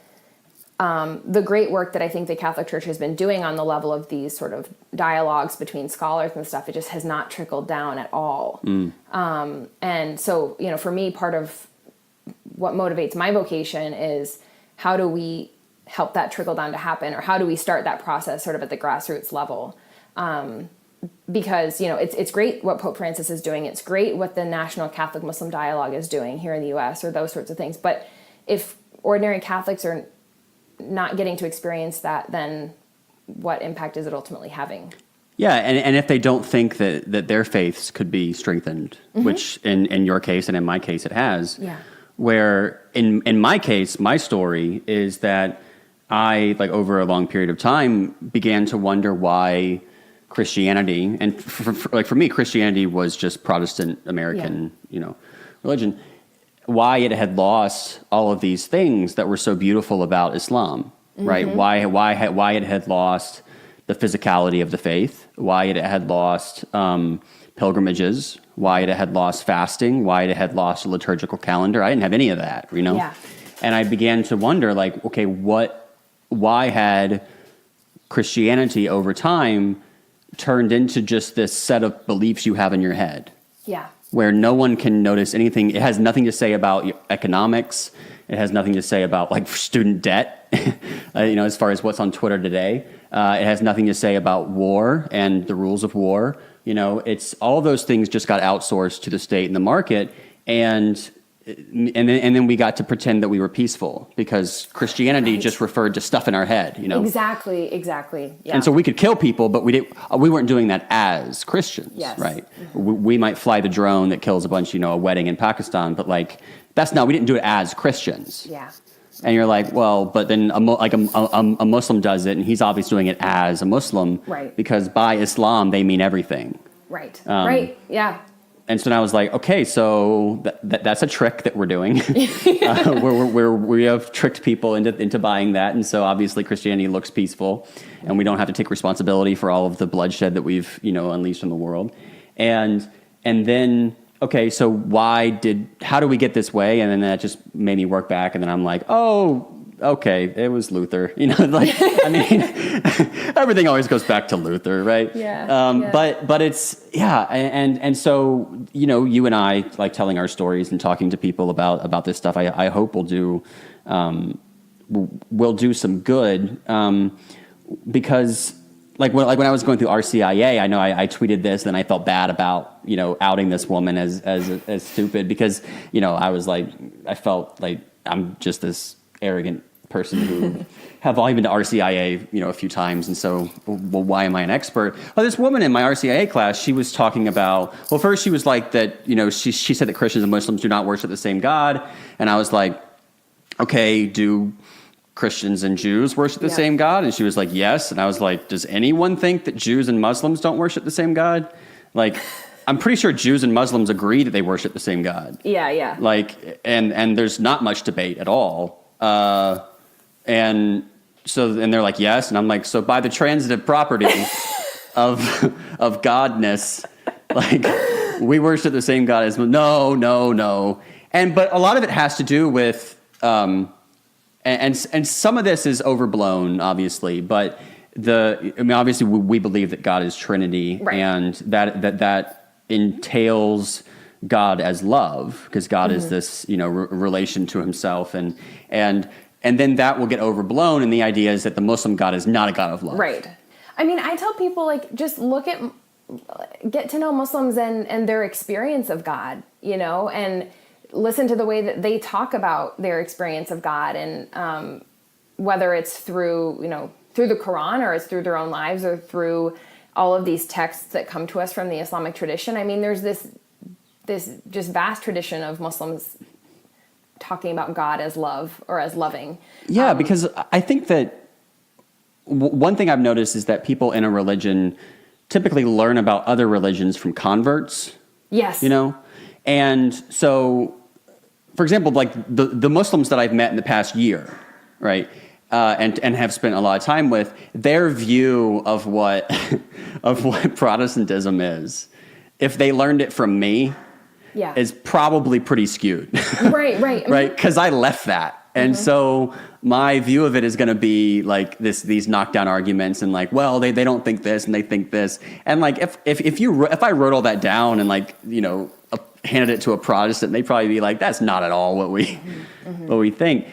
the great work that I think the Catholic Church has been doing on the level of these sort of dialogues between scholars and stuff, it just has not trickled down at all. And so, for me, part of what motivates my vocation is how do we help that trickle down to happen, or how do we start that process sort of at the grassroots level? Because, it's great what Pope Francis is doing. It's great what the National Catholic Muslim Dialogue is doing here in the U.S. or those sorts of things. But if ordinary Catholics are not getting to experience that, then what impact is it ultimately having? Yeah, and if they don't think that their faiths could be strengthened, which in your case and in my case it has, where in my case, my story is that I, over a long period of time, began to wonder why Christianity, and for me, Christianity was just Protestant American, religion, why it had lost all of these things that were so beautiful about Islam, right? Why it had lost the physicality of the faith, why it had lost pilgrimages, why it had lost fasting, why it had lost a liturgical calendar. I didn't have any of that, And I began to wonder, okay, why had Christianity over time turned into just this set of beliefs you have in your head? Yeah. Where no one can notice anything. It has nothing to say about economics. It has nothing to say about student debt, as far as what's on Twitter today. It has nothing to say about war and the rules of war. It's all those things just got outsourced to the state and the market. And then we got to pretend that we were peaceful because Christianity just referred to stuff in our head, Exactly. Yeah. And so we could kill people, but we weren't doing that as Christians, right? We might fly the drone that kills a bunch, a wedding in Pakistan, but we didn't do it as Christians. Yeah. And you're like, well, but then a Muslim does it, and he's obviously doing it as a Muslim, right? Because by Islam they mean everything, right? Right. Yeah. And so now I was like, okay, so that's a trick that we're doing. We have tricked people into buying that. And so obviously Christianity looks peaceful and we don't have to take responsibility for all of the bloodshed that we've, unleashed on the world. And then, okay, so how do we get this way? And then that just made me work back. And then I'm like, oh, okay, it was Luther. Everything always goes back to Luther, right? Yeah. But it's, and so, you and I, telling our stories and talking to people about this stuff, I hope we'll do some good, because when I was going through RCIA, I know I tweeted this, and I felt bad about, outing this woman as stupid because, I felt like I'm just this arrogant person who have only been to RCIA, a few times. And so, well, why am I an expert? Well, this woman in my RCIA class, she was talking about, well, first she was like that, she said that Christians and Muslims do not worship the same God. And I was like, okay, do Christians and Jews worship the same God? And she was like, yes. And I was like, does anyone think that Jews and Muslims don't worship the same God? I'm pretty sure Jews and Muslims agree that they worship the same God. Yeah. And there's not much debate at all. And they're like, yes. And I'm like, so by the transitive property of godness, we worship the same God as, no. But a lot of it has to do with, and some of this is overblown, obviously, but obviously we believe that God is Trinity, right. And that entails God as love, because God is this, relation to himself, and then that will get overblown, and the idea is that the Muslim God is not a God of love. Right. I tell people, just get to know Muslims and their experience of God, and listen to the way that they talk about their experience of God, and whether it's through the Quran, or it's through their own lives, or through all of these texts that come to us from the Islamic tradition. There's this just vast tradition of Muslims talking about God as love, or as loving. Yeah, because I think that one thing I've noticed is that people in a religion typically learn about other religions from converts. Yes. And so, for example, the Muslims that I've met in the past year, right, and have spent a lot of time with, their view of what Protestantism is, if they learned it from me, is probably pretty skewed. Right. Right? Because I left that. And so my view of it is going to be like these knockdown arguments and like, well, they don't think this and they think this. And like, if I wrote all that down and like, handed it to a Protestant, they'd probably be like, that's not at all what we think.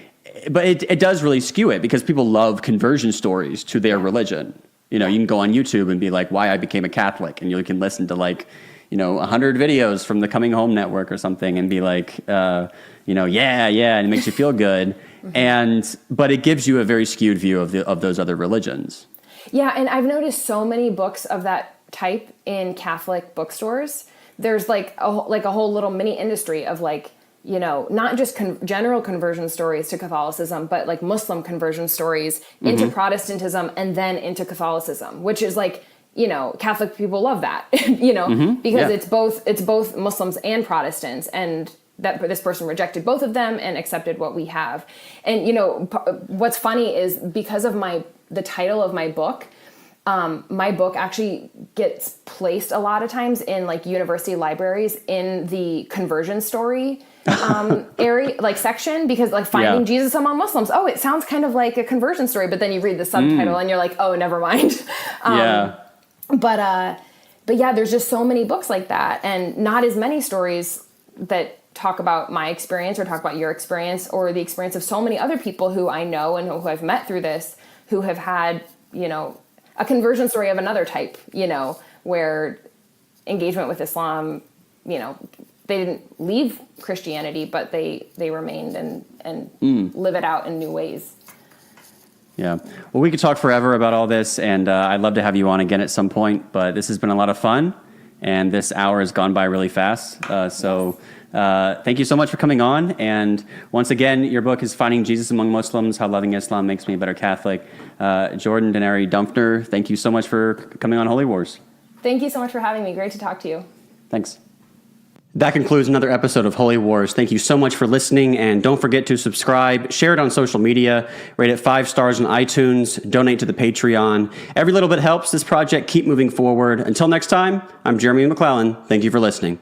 But it does really skew it because people love conversion stories to their religion. You can go on YouTube and be like, why I became a Catholic. And you can listen to like, 100 videos from the Coming Home Network or something and be like, and it makes you feel good. But it gives you a very skewed view of those other religions. Yeah, and I've noticed so many books of that type in Catholic bookstores. There's like a whole little mini industry of like, not just general conversion stories to Catholicism, but like Muslim conversion stories into Protestantism and then into Catholicism, which is like, Catholic people love that, because it's both Muslims and Protestants, and that this person rejected both of them and accepted what we have. And, what's funny is because of the title of my book actually gets placed a lot of times in like university libraries in the conversion story area, like section, because like finding Jesus among Muslims. Oh, it sounds kind of like a conversion story, but then you read the subtitle and you're like, oh, never mind. But yeah, there's just so many books like that, and not as many stories that talk about my experience or talk about your experience or the experience of so many other people who I know and who I've met through this, who have had, a conversion story of another type, where engagement with Islam, they didn't leave Christianity, but they remained and live it out in new ways. Yeah. Well, we could talk forever about all this, and I'd love to have you on again at some point, but this has been a lot of fun, and this hour has gone by really fast. Thank you so much for coming on. And once again, your book is Finding Jesus Among Muslims, How Loving Islam Makes Me a Better Catholic. Jordan Denari Duffner, thank you so much for coming on Holy Wars. Thank you so much for having me. Great to talk to you. Thanks. That concludes another episode of Holy Wars. Thank you so much for listening, and don't forget to subscribe, share it on social media, rate it 5 stars on iTunes, donate to the Patreon. Every little bit helps this project keep moving forward. Until next time, I'm Jeremy McClellan. Thank you for listening.